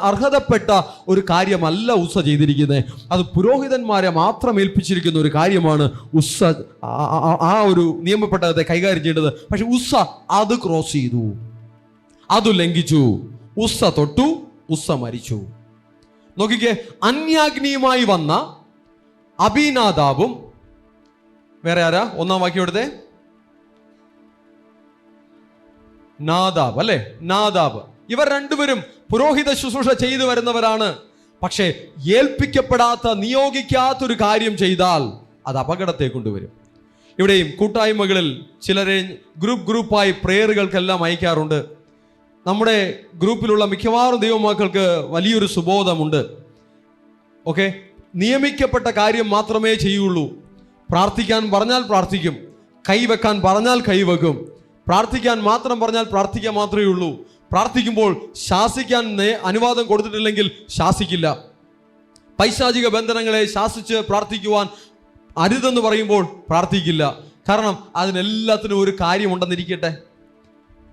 അർഹതപ്പെട്ട ഒരു കാര്യമല്ല ഉസ്സ ചെയ്തിരിക്കുന്നത്. അത് പുരോഹിതന്മാരെ മാത്രം ഏൽപ്പിച്ചിരിക്കുന്ന ഒരു കാര്യമാണ് ഉസ്സ ആ ഒരു നിയമപ്പെട്ടകത്തെ കൈകാര്യം ചെയ്യേണ്ടത്. പക്ഷെ ഉസ്സ അത് ക്രോസ് ചെയ്തു, അത് ലംഘിച്ചു. ഉസ്സ തൊട്ടു, ഉസ്സ മരിച്ചു. നോക്കിക്കേ, അന്യാഗ്നിയുമായി വന്ന അബീനാദാബും, വേറെ ആരാ? ഒന്നാം വാക്യം എടുത്തേ, നാദാബ് അല്ലെ, നാദാബ്. ഇവർ രണ്ടുപേരും പുരോഹിത ശുശ്രൂഷ ചെയ്തു വരുന്നവരാണ്. പക്ഷേ ഏൽപ്പിക്കപ്പെടാത്ത, നിയോഗിക്കാത്തൊരു കാര്യം ചെയ്താൽ അത് അപകടത്തെ കൊണ്ടുവരും. ഇവിടെയും കൂട്ടായ്മകളിൽ ചിലരെ ഗ്രൂപ്പായി പ്രേയറുകൾക്കെല്ലാം അയക്കാറുണ്ട്. നമ്മുടെ ഗ്രൂപ്പിലുള്ള മിക്കവാറും ദൈവമക്കൾക്ക് വലിയൊരു സുബോധമുണ്ട്. ഓക്കെ, നിയമിക്കപ്പെട്ട കാര്യം മാത്രമേ ചെയ്യുള്ളൂ. പ്രാർത്ഥിക്കാൻ പറഞ്ഞാൽ പ്രാർത്ഥിക്കും, കൈവെക്കാൻ പറഞ്ഞാൽ കൈവെക്കും, പ്രാർത്ഥിക്കാൻ മാത്രം പറഞ്ഞാൽ പ്രാർത്ഥിക്കാൻ മാത്രമേ ഉള്ളൂ. പ്രാർത്ഥിക്കുമ്പോൾ ശാസിക്കാൻ അനുവാദം കൊടുത്തിട്ടില്ലെങ്കിൽ ശാസിക്കില്ല. പൈശാചിക ബന്ധനങ്ങളെ ശാസിച്ച് പ്രാർത്ഥിക്കുവാൻ അരുതെന്ന് പറയുമ്പോൾ പ്രാർത്ഥിക്കില്ല. കാരണം അതിനെല്ലാത്തിനും ഒരു കാര്യമുണ്ടെന്നിരിക്കട്ടെ.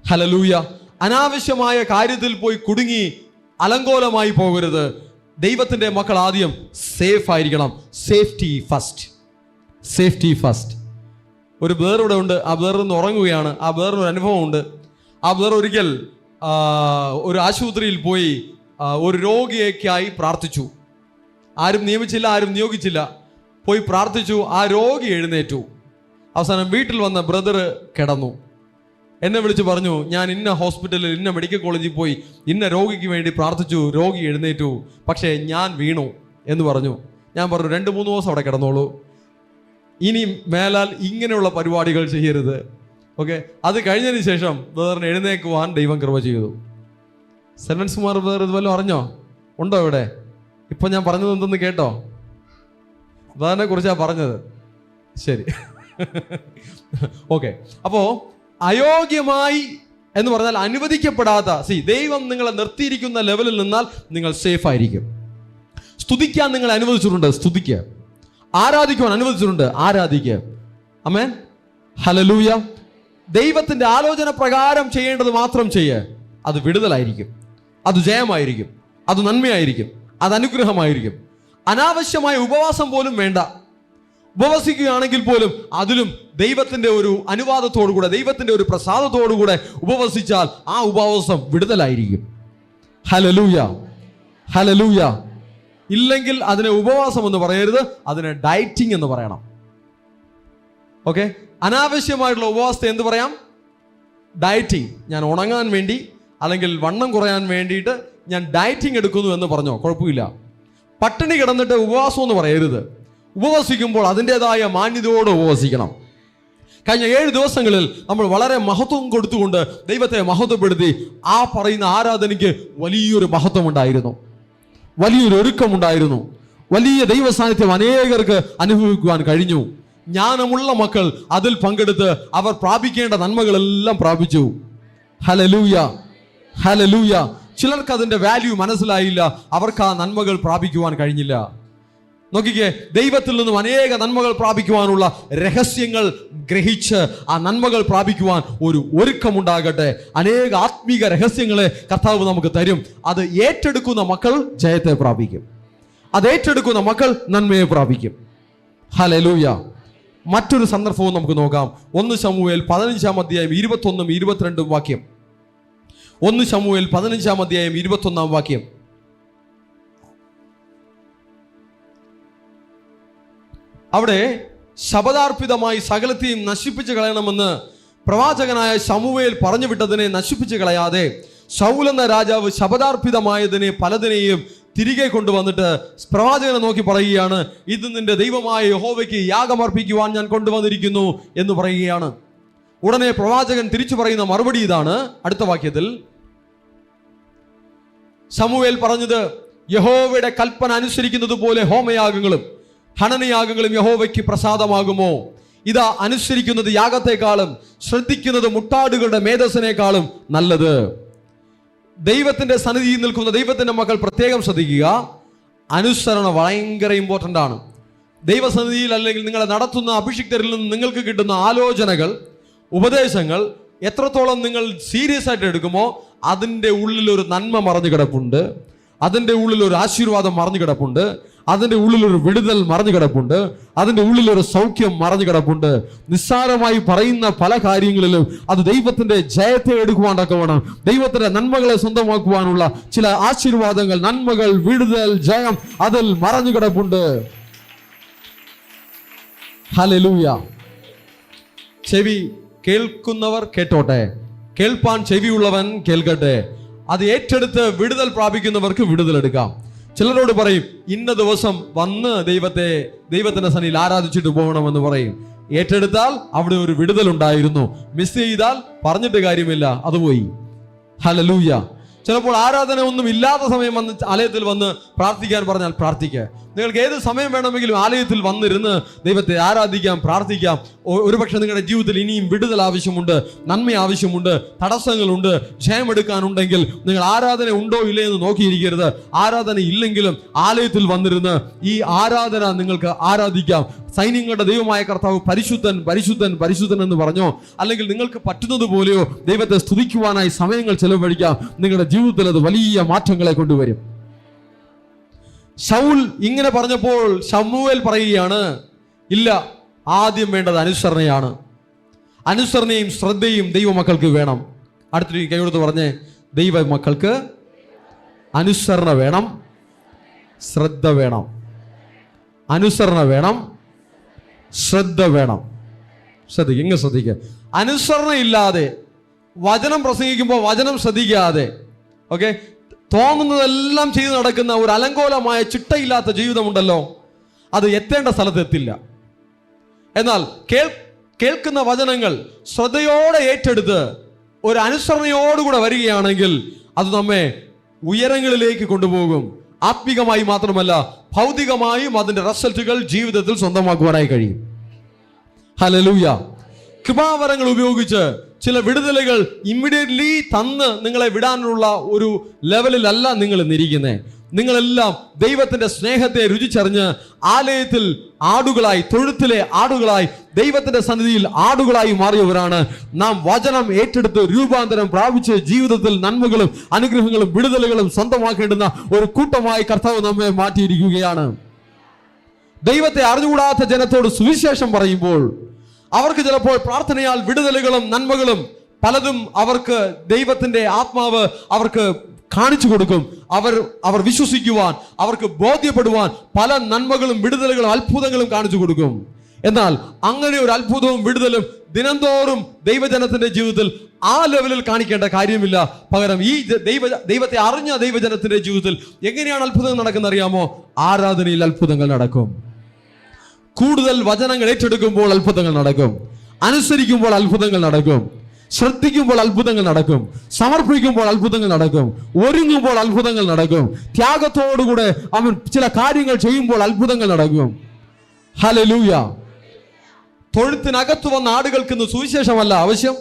ഹല്ലേലൂയ. അനാവശ്യമായ കാര്യത്തിൽ പോയി കുടുങ്ങി അലങ്കോലമായി പോകരുത്. ദൈവത്തിന്റെ മക്കൾ ആദ്യം സേഫ് ആയിരിക്കണം. Safety first, safety first. ഒരു ബ്രദർ ഇവിടെ ഉണ്ട്. ആ ബ്രദർ നിന്ന് ഉറങ്ങുകയാണ്. ആ ബ്രദറിനൊരു അനുഭവമുണ്ട്. ആ ബ്രദർ ഒരിക്കൽ ഒരു ആശുപത്രിയിൽ പോയി ഒരു രോഗിയൊക്കെയായി പ്രാർത്ഥിച്ചു. ആരും നിയമിച്ചില്ല, ആരും നിയോഗിച്ചില്ല. പോയി പ്രാർത്ഥിച്ചു. ആ രോഗി എഴുന്നേറ്റു. അവസാനം വീട്ടിൽ വന്ന ബ്രദർ കിടന്നു. എന്നെ വിളിച്ച് പറഞ്ഞു, ഞാൻ ഇന്ന ഹോസ്പിറ്റലിൽ, ഇന്ന മെഡിക്കൽ കോളേജിൽ പോയി ഇന്ന രോഗിക്ക് വേണ്ടി പ്രാർത്ഥിച്ചു, രോഗി എഴുന്നേറ്റു, പക്ഷേ ഞാൻ വീണു എന്ന് പറഞ്ഞു. ഞാൻ പറഞ്ഞു, 2-3 ദിവസം അവിടെ കിടന്നോളൂ, ഇനി മേലാൽ ഇങ്ങനെയുള്ള പരിപാടികൾ ചെയ്യരുത്. ഓക്കെ, അത് കഴിഞ്ഞതിന് ശേഷം ബ്രദറിന് എഴുന്നേക്കുവാൻ ദൈവം കൃപ ചെയ്തു. സെൽവൻസ് കുമാർ ബ്രദർ ഇതുപോലെ അറിഞ്ഞോ? ഉണ്ടോ ഇവിടെ? ഇപ്പൊ ഞാൻ പറഞ്ഞത് എന്തെന്ന് കേട്ടോ? ബ്രദറിനെ കുറിച്ചാണ് പറഞ്ഞത്. ശരി, ഓക്കെ. അപ്പോ അയോഗ്യമായി എന്ന് പറഞ്ഞാൽ അനുവദിക്കപ്പെടാത്ത, ദൈവം നിങ്ങളെ നിർത്തിയിരിക്കുന്ന ലെവലിൽ നിന്നാൽ നിങ്ങൾ സേഫ് ആയിരിക്കും. സ്തുതിക്കാൻ നിങ്ങൾ അനുവദിച്ചിട്ടുണ്ട്, സ്തുതിക്കുക. ആരാധിക്കുവാൻ അനുവദിച്ചിട്ടുണ്ട്, ആരാധിക്കുക. ആമേൻ, ഹല്ലേലൂയ. ദൈവത്തിന്റെ ആലോചന പ്രകാരം ചെയ്യേണ്ടത് മാത്രം ചെയ്യുക. അത് വിടുതലായിരിക്കും, അത് ജയമായിരിക്കും, അത് നന്മയായിരിക്കും, അത് അനുഗ്രഹമായിരിക്കും. അനാവശ്യമായ ഉപവാസം പോലും വേണ്ട. ഉപവസിക്കുകയാണെങ്കിൽ പോലും അതിലും ദൈവത്തിന്റെ ഒരു അനുവാദത്തോടുകൂടെ, ദൈവത്തിന്റെ ഒരു പ്രസാദത്തോടുകൂടെ ഉപവസിച്ചാൽ ആ ഉപവാസം വിടുതലായിരിക്കും. Hallelujah, hallelujah. ഇല്ലെങ്കിൽ അതിനെ ഉപവാസം എന്ന് പറയരുത്, അതിനെ ഡയറ്റിംഗ് എന്ന് പറയണം. ഓക്കെ, അനാവശ്യമായിട്ടുള്ള ഉപവാസത്തെ എന്ത് പറയാം? ഡയറ്റിംഗ്. ഞാൻ ഉണങ്ങാൻ വേണ്ടി അല്ലെങ്കിൽ വണ്ണം കുറയാൻ വേണ്ടിയിട്ട് ഞാൻ ഡയറ്റിംഗ് എടുക്കുന്നു എന്ന് പറഞ്ഞോ, കുഴപ്പമില്ല. പട്ടിണി കിടന്നിട്ട് ഉപവാസം എന്ന് പറയരുത്. ഉപവസിക്കുമ്പോൾ അതിൻ്റെതായ മാന്യതയോടെ ഉപവസിക്കണം. കഴിഞ്ഞ 7 ദിവസങ്ങളിൽ നമ്മൾ വളരെ മഹത്വം കൊടുത്തുകൊണ്ട് ദൈവത്തെ മഹത്വപ്പെടുത്തി. ആ പറയുന്ന ആരാധനയ്ക്ക് വലിയൊരു മഹത്വം ഉണ്ടായിരുന്നു, വലിയൊരു ഒരുക്കമുണ്ടായിരുന്നു, വലിയ ദൈവ സാന്നിധ്യം അനേകർക്ക് അനുഭവിക്കുവാൻ കഴിഞ്ഞു. ജ്ഞാനമുള്ള മക്കൾ അതിൽ പങ്കെടുത്ത് അവർ പ്രാപിക്കേണ്ട നന്മകളെല്ലാം പ്രാപിച്ചു. Hallelujah, hallelujah. ചിലർക്ക് അതിന്റെ വാല്യൂ മനസ്സിലായില്ല, അവർക്ക് ആ നന്മകൾ പ്രാപിക്കുവാൻ കഴിഞ്ഞില്ല. നോക്കിക്കേ, ദൈവത്തിൽ നിന്നും അനേക നന്മകൾ പ്രാപിക്കുവാനുള്ള രഹസ്യങ്ങൾ ഗ്രഹിച്ച് ആ നന്മകൾ പ്രാപിക്കുവാൻ ഒരു ഒരുക്കമുണ്ടാകട്ടെ. അനേക ആത്മീക രഹസ്യങ്ങളെ കർത്താവ് നമുക്ക് തരും. അത് ഏറ്റെടുക്കുന്ന മക്കൾ ജയത്തെ പ്രാപിക്കും, അത് ഏറ്റെടുക്കുന്ന മക്കൾ നന്മയെ പ്രാപിക്കും. ഹല്ലേലൂയ. മറ്റൊരു സന്ദർഭവും നമുക്ക് നോക്കാം. 1 ശമൂവേൽ 15-ാം അധ്യായം 21-ഉം 22-ഉം വാക്യം. 1 ശമൂവേൽ 15-ാം അധ്യായം 21-ാം വാക്യം. അവിടെ ശപഥാർപ്പിതമായി സകലത്തെയും നശിപ്പിച്ചു കളയണമെന്ന് പ്രവാചകനായ ശമൂവേൽ പറഞ്ഞു വിട്ടതിനെ നശിപ്പിച്ചു കളയാതെ ശൗൽ എന്ന രാജാവ് ശപഥാർപ്പിതമായതിനെ പലതിനെയും തിരികെ കൊണ്ടുവന്നിട്ട് പ്രവാചകനെ നോക്കി പറയുകയാണ്, ഇത് നിന്റെ ദൈവമായ യഹോവയ്ക്ക് യാഗമർപ്പിക്കുവാൻ ഞാൻ കൊണ്ടുവന്നിരിക്കുന്നു എന്ന് പറയുകയാണ്. ഉടനെ പ്രവാചകൻ തിരിച്ചു പറയുന്ന മറുപടി ഇതാണ്. അടുത്ത വാക്യത്തിൽ ശമൂവേൽ പറഞ്ഞത്, യഹോവയുടെ കൽപ്പന അനുസരിക്കുന്നത് പോലെ ഹോമയാഗങ്ങളും ഹനനയാഗങ്ങളും യഹോവയ്ക്ക് പ്രസാദമാകുമോ? ഇതാ അനുസരിക്കുന്നത് യാഗത്തെക്കാളും ശ്രദ്ധിക്കുന്നത് മുട്ടാടുകളുടെ മേധസ്സിനേക്കാളും നല്ലത്. ദൈവത്തിന്റെ സന്നിധിയിൽ നിൽക്കുന്ന ദൈവത്തിന്റെ മക്കൾ പ്രത്യേകം ശ്രദ്ധിക്കുക. അനുസരണ ഭയങ്കര ഇമ്പോർട്ടൻ്റ് ആണ്. ദൈവസന്നിധിയിൽ അല്ലെങ്കിൽ നിങ്ങളെ നടത്തുന്ന അഭിഷിക്തരിൽ നിന്ന് നിങ്ങൾക്ക് കിട്ടുന്ന ആലോചനകൾ, ഉപദേശങ്ങൾ എത്രത്തോളം നിങ്ങൾ സീരിയസ് ആയിട്ട് എടുക്കുമോ അതിൻ്റെ ഉള്ളിൽ ഒരു നന്മ മറഞ്ഞു കിടപ്പുണ്ട്, അതിൻ്റെ ഉള്ളിൽ ഒരു ആശീർവാദം മറഞ്ഞു കിടപ്പുണ്ട്, അതിൻ്റെ ഉള്ളിലൊരു വിടുതൽ മറഞ്ഞു കിടപ്പുണ്ട്, അതിൻ്റെ ഉള്ളിലൊരു സൗഖ്യം മറഞ്ഞു കിടപ്പുണ്ട്. നിസ്സാരമായി പറയുന്ന പല കാര്യങ്ങളിലും അത് ദൈവത്തിന്റെ ജയത്തെ എടുക്കുവാൻ തക്കവണ്ണം, ദൈവത്തിന്റെ നന്മകളെ സ്വന്തമാക്കുവാനുള്ള ചില ആശീർവാദങ്ങൾ, നന്മകൾ, വിടുതൽ, ജയം അതിൽ മറഞ്ഞു കിടപ്പുണ്ട്. ഹല്ലേലൂയ. ചെവി കേൾക്കുന്നവർ കേട്ടോട്ടെ, കേൾപ്പാൻ ചെവിയുള്ളവൻ കേൾക്കട്ടെ. അത് ഏറ്റെടുത്ത് വിടുതൽ പ്രാപിക്കുന്നവർക്ക് വിടുതൽ എടുക്കാം. ചിലരോട് പറയും, ഇന്ന ദിവസം വന്ന് ദൈവത്തിന്റെ സന്നിധിയിൽ ആരാധിച്ചിട്ട് പോകണമെന്ന് പറയും. ഏറ്റെടുത്താൽ അവിടെ ഒരു വിടുതൽ ഉണ്ടായിരുന്നു. മിസ് ചെയ്താൽ പറഞ്ഞിട്ട് കാര്യമില്ല, അത് പോയി. ഹല്ലേലൂയ. ചിലപ്പോൾ ആരാധന ഒന്നും ഇല്ലാത്ത സമയം വന്ന് ആലയത്തിൽ വന്ന് പ്രാർത്ഥിക്കാൻ പറഞ്ഞാൽ പ്രാർത്ഥിക്കുക. നിങ്ങൾക്ക് ഏത് സമയം വേണമെങ്കിലും ആലയത്തിൽ വന്നിരുന്ന് ദൈവത്തെ ആരാധിക്കാം, പ്രാർത്ഥിക്കാം. ഒരുപക്ഷെ നിങ്ങളുടെ ജീവിതത്തിൽ ഇനിയും വിടുതൽ ആവശ്യമുണ്ട്, നന്മ ആവശ്യമുണ്ട്, തടസ്സങ്ങളുണ്ട്, ജയമെടുക്കാനുണ്ടെങ്കിൽ നിങ്ങൾ ആരാധന ഉണ്ടോ ഇല്ലേ എന്ന് നോക്കിയിരിക്കരുത്. ആരാധന ഇല്ലെങ്കിലും ആലയത്തിൽ വന്നിരുന്ന് ഈ ആരാധന നിങ്ങൾക്ക് ആരാധിക്കാം. സൈന്യങ്ങളുടെ ദൈവമായ കർത്താവ് പരിശുദ്ധൻ പരിശുദ്ധൻ പരിശുദ്ധൻ എന്ന് പറഞ്ഞോ, അല്ലെങ്കിൽ നിങ്ങൾക്ക് പറ്റുന്നത് പോലെയോ ദൈവത്തെ സ്തുതിക്കുവാനായി സമയങ്ങൾ ചെലവഴിക്കാം. നിങ്ങളുടെ ജീവിതത്തിൽ അത് വലിയ മാറ്റങ്ങളെ കൊണ്ടുവരും. ശൗൽ ഇങ്ങനെ പറഞ്ഞപ്പോൾ ശമൂവേൽ പറയുകയാണ്, ഇല്ല, ആദ്യം വേണ്ടത് അനുസരണയാണ്. അനുസരണയും ശ്രദ്ധയും ദൈവമക്കൾക്ക് വേണം. അടുത്തൊരു കൈകൊടുത്ത് പറഞ്ഞേ, ദൈവമക്കൾക്ക് അനുസരണ വേണം, ശ്രദ്ധ വേണം. അനുസരണ വേണം, ശ്രദ്ധ വേണം. ഇങ്ങ് ശ്രദ്ധിക്കുക. അനുസരണ ഇല്ലാതെ വചനം പ്രസംഗിക്കുമ്പോൾ വചനം ശ്രദ്ധിക്കാതെ, ഓക്കെ, തോന്നുന്നതെല്ലാം ചെയ്തു നടക്കുന്ന ഒരു അലങ്കോലമായ ചിട്ടയില്ലാത്ത ജീവിതമുണ്ടല്ലോ, അത് എത്തേണ്ട സ്ഥലത്ത് എത്തില്ല. എന്നാൽ കേൾക്കുന്ന വചനങ്ങൾ ശ്രദ്ധയോടെ ഏറ്റെടുത്ത് ഒരു അനുസരണയോടുകൂടെ വരികയാണെങ്കിൽ അത് നമ്മെ ഉയരങ്ങളിലേക്ക് കൊണ്ടുപോകും. ആത്മീകമായി മാത്രമല്ല, ഭൗതികമായും അതിന്റെ റിസൾട്ടുകൾ ജീവിതത്തിൽ സ്വന്തമാക്കുവാനായി കഴിയും. ഹല്ലേലൂയ. കൃപാവരങ്ങൾ ഉപയോഗിച്ച് ചില വിടുതലുകൾ ഇമ്മീഡിയറ്റ്ലി തന്ന് നിങ്ങളെ വിടാനുള്ള ഒരു ലെവലിലല്ല നിങ്ങൾ ഇന്നിരിക്കുന്നത്. നിങ്ങളെല്ലാം ദൈവത്തിന്റെ സ്നേഹത്തെ രുചിച്ചറിഞ്ഞ് ആലയത്തിൽ ആടുകളായി, തൊഴുത്തിലെ ആടുകളായി, ദൈവത്തിന്റെ സന്നിധിയിൽ ആടുകളായി മാറിയവരാണ്. നാം വചനം ഏറ്റെടുത്ത് രൂപാന്തരം പ്രാപിച്ച് ജീവിതത്തിൽ നന്മകളും അനുഗ്രഹങ്ങളും വിടുതലുകളും സ്വന്തമാക്കേണ്ടുന്ന ഒരു കൂട്ടമായി കർത്താവ് നമ്മെ മാറ്റിയിരിക്കുകയാണ്. ദൈവത്തെ അറിഞ്ഞുകൂടാത്ത ജനത്തോട് സുവിശേഷം പറയുമ്പോൾ അവർക്ക് ചിലപ്പോൾ പ്രാർത്ഥനയാൽ വിടുതലുകളും നന്മകളും പലതും അവർക്ക് ദൈവത്തിന്റെ ആത്മാവ് അവർക്ക് കാണിച്ചു കൊടുക്കും. അവർ വിശ്വസിക്കുവാൻ, അവർക്ക് ബോധ്യപ്പെടുവാൻ പല നന്മകളും വിടുതലുകളും അത്ഭുതങ്ങളും കാണിച്ചു കൊടുക്കും. എന്നാൽ അങ്ങനെ ഒരു അത്ഭുതവും വിടുതലും ദിനംതോറും ദൈവജനത്തിന്റെ ജീവിതത്തിൽ ആ ലെവലിൽ കാണിക്കേണ്ട കാര്യമില്ല. പകരം ഈ ദൈവത്തെ അറിഞ്ഞ ദൈവജനത്തിന്റെ ജീവിതത്തിൽ എങ്ങനെയാണ് അത്ഭുതങ്ങൾ നടക്കുന്നത് അറിയാമോ? ആരാധനയിൽ അത്ഭുതങ്ങൾ നടക്കും. കൂടുതൽ വചനങ്ങൾ ഏറ്റെടുക്കുമ്പോൾ അത്ഭുതങ്ങൾ നടക്കും. അനുസരിക്കുമ്പോൾ അത്ഭുതങ്ങൾ നടക്കും. ശ്രദ്ധിക്കുമ്പോൾ അത്ഭുതങ്ങൾ നടക്കും. സമർപ്പിക്കുമ്പോൾ അത്ഭുതങ്ങൾ നടക്കും. ഒരുങ്ങുമ്പോൾ അത്ഭുതങ്ങൾ നടക്കും. ത്യാഗത്തോടുകൂടെ അവൻ ചില കാര്യങ്ങൾ ചെയ്യുമ്പോൾ അത്ഭുതങ്ങൾ നടക്കും. ഹല്ലേലൂയ. തൊഴുത്തിനകത്ത് വന്ന ആടുകൾക്ക് ഇന്ന് സുവിശേഷമല്ല ആവശ്യം,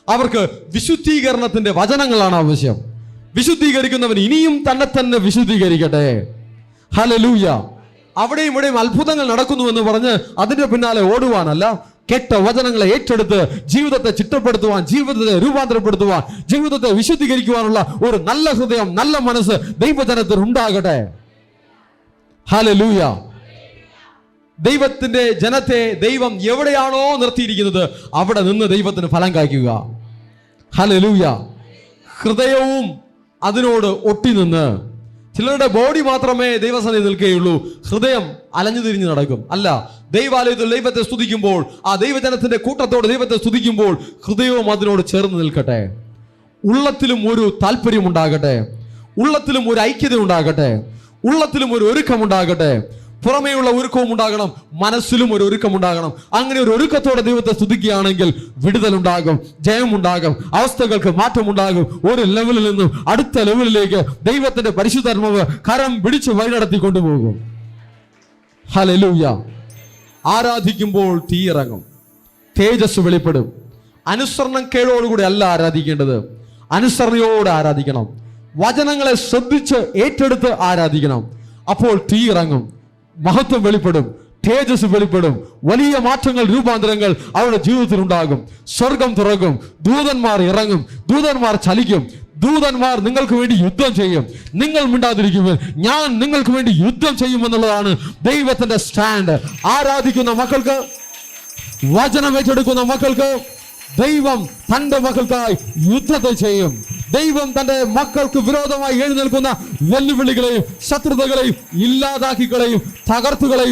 അവർക്ക് വിശുദ്ധീകരണത്തിന്റെ വചനങ്ങളാണ് ആവശ്യം. വിശുദ്ധീകരിക്കുന്നവൻ ഇനിയും തന്നെ വിശുദ്ധീകരിക്കട്ടെ. ഹല്ലേലൂയ. അവിടെയും ഇവിടെയും അത്ഭുതങ്ങൾ നടക്കുന്നു എന്ന് പറഞ്ഞ് അതിന്റെ പിന്നാലെ ഓടുവാനല്ല, കേട്ട വചനങ്ങളെ ഏറ്റെടുത്ത് ജീവിതത്തെ ചിട്ടപ്പെടുത്തുവാൻ, ജീവിതത്തെ രൂപാന്തരപ്പെടുത്തുവാൻ, ജീവിതത്തെ വിശുദ്ധീകരിക്കുവാനുള്ള ഒരു നല്ല ഹൃദയം, നല്ല മനസ്സ് ദൈവജനത്തിന് ഉണ്ടാകട്ടെ. ഹല്ലേലൂയ. ദൈവത്തിന്റെ ജനത്തെ ദൈവം എവിടെയാണോ നിർത്തിയിരിക്കുന്നത് അവിടെ നിന്ന് ദൈവത്തിന് ഫലം കായ്ക്കുക. ഹല്ലേലൂയ. ഹൃദയവും അതിനോട് ഒട്ടി നിന്ന്, ചിലരുടെ ബോഡി മാത്രമേ ദൈവസന്നിധി നിൽക്കുകയുള്ളൂ, ഹൃദയം അലഞ്ഞു തിരിഞ്ഞു നടക്കും. അല്ല, ദൈവാലയത്തിൽ ദൈവത്തെ സ്തുതിക്കുമ്പോൾ, ആ ദൈവജനത്തിന്റെ കൂട്ടത്തോട് ദൈവത്തെ സ്തുതിക്കുമ്പോൾ ഹൃദയവും അതിനോട് ചേർന്ന് നിൽക്കട്ടെ. ഉള്ളത്തിലും ഒരു താല്പര്യം ഉണ്ടാകട്ടെ, ഉള്ളത്തിലും ഒരു ഐക്യത ഉണ്ടാകട്ടെ, ഉള്ളത്തിലും ഒരു ഒരുക്കമുണ്ടാകട്ടെ. പുറമേയുള്ള ഒരുക്കവും ഉണ്ടാകണം, മനസ്സിലും ഒരു ഒരുക്കമുണ്ടാകണം. അങ്ങനെ ഒരു ഒരുക്കത്തോടെ ദൈവത്തെ സ്തുതിക്കുകയാണെങ്കിൽ വിടുതലുണ്ടാകും, ജയമുണ്ടാകും, അവസ്ഥകൾക്ക് മാറ്റമുണ്ടാകും. ഒരു ലെവലിൽ നിന്നും അടുത്ത ലെവലിലേക്ക് ദൈവത്തിന്റെ പരിശുദ്ധാത്മാവ് കരം പിടിച്ച് വഴിനടത്തി കൊണ്ടുപോകും. ഹല്ലേലൂയ. ആരാധിക്കുമ്പോൾ തീയിറങ്ങും, തേജസ് വെളിപ്പെടും. അനുസരണം കേടോടുകൂടി അല്ല ആരാധിക്കേണ്ടത്, അനുസരണയോടെ ആരാധിക്കണം. വചനങ്ങളെ ശ്രദ്ധിച്ച് ഏറ്റെടുത്ത് ആരാധിക്കണം. അപ്പോൾ തീയിറങ്ങും, മഹത്വം വെളിപ്പെടും, തേജസ് വെളിപ്പെടും. വലിയ മാറ്റങ്ങൾ, രൂപാന്തരങ്ങൾ അവരുടെ ജീവിതത്തിൽ ഉണ്ടാകും. സ്വർഗം തുറക്കും, ദൂതന്മാർ ഇറങ്ങും, ദൂതന്മാർ ചലിക്കും, ദൂതന്മാർ നിങ്ങൾക്ക് വേണ്ടി യുദ്ധം ചെയ്യും. നിങ്ങൾ മിണ്ടാതിരിക്കുമ്പോൾ ഞാൻ നിങ്ങൾക്ക് വേണ്ടി യുദ്ധം ചെയ്യുമെന്നുള്ളതാണ് ദൈവത്തിന്റെ സ്റ്റാൻഡ്. ആരാധിക്കുന്ന മക്കൾക്ക്, വചനം ഏറ്റെടുക്കുന്ന മക്കൾക്ക് ദൈവം തന്റെ മക്കൾക്കായി യുദ്ധത്തെ ചെയ്യും. ദൈവം തന്റെ മക്കൾക്ക് വിരോധമായി എഴുന്നേൽക്കുന്ന വെല്ലുവിളികളെയും ശത്രുതകളെയും ഇല്ലാതാക്കിക്കളയും, തകർത്തുകളെയും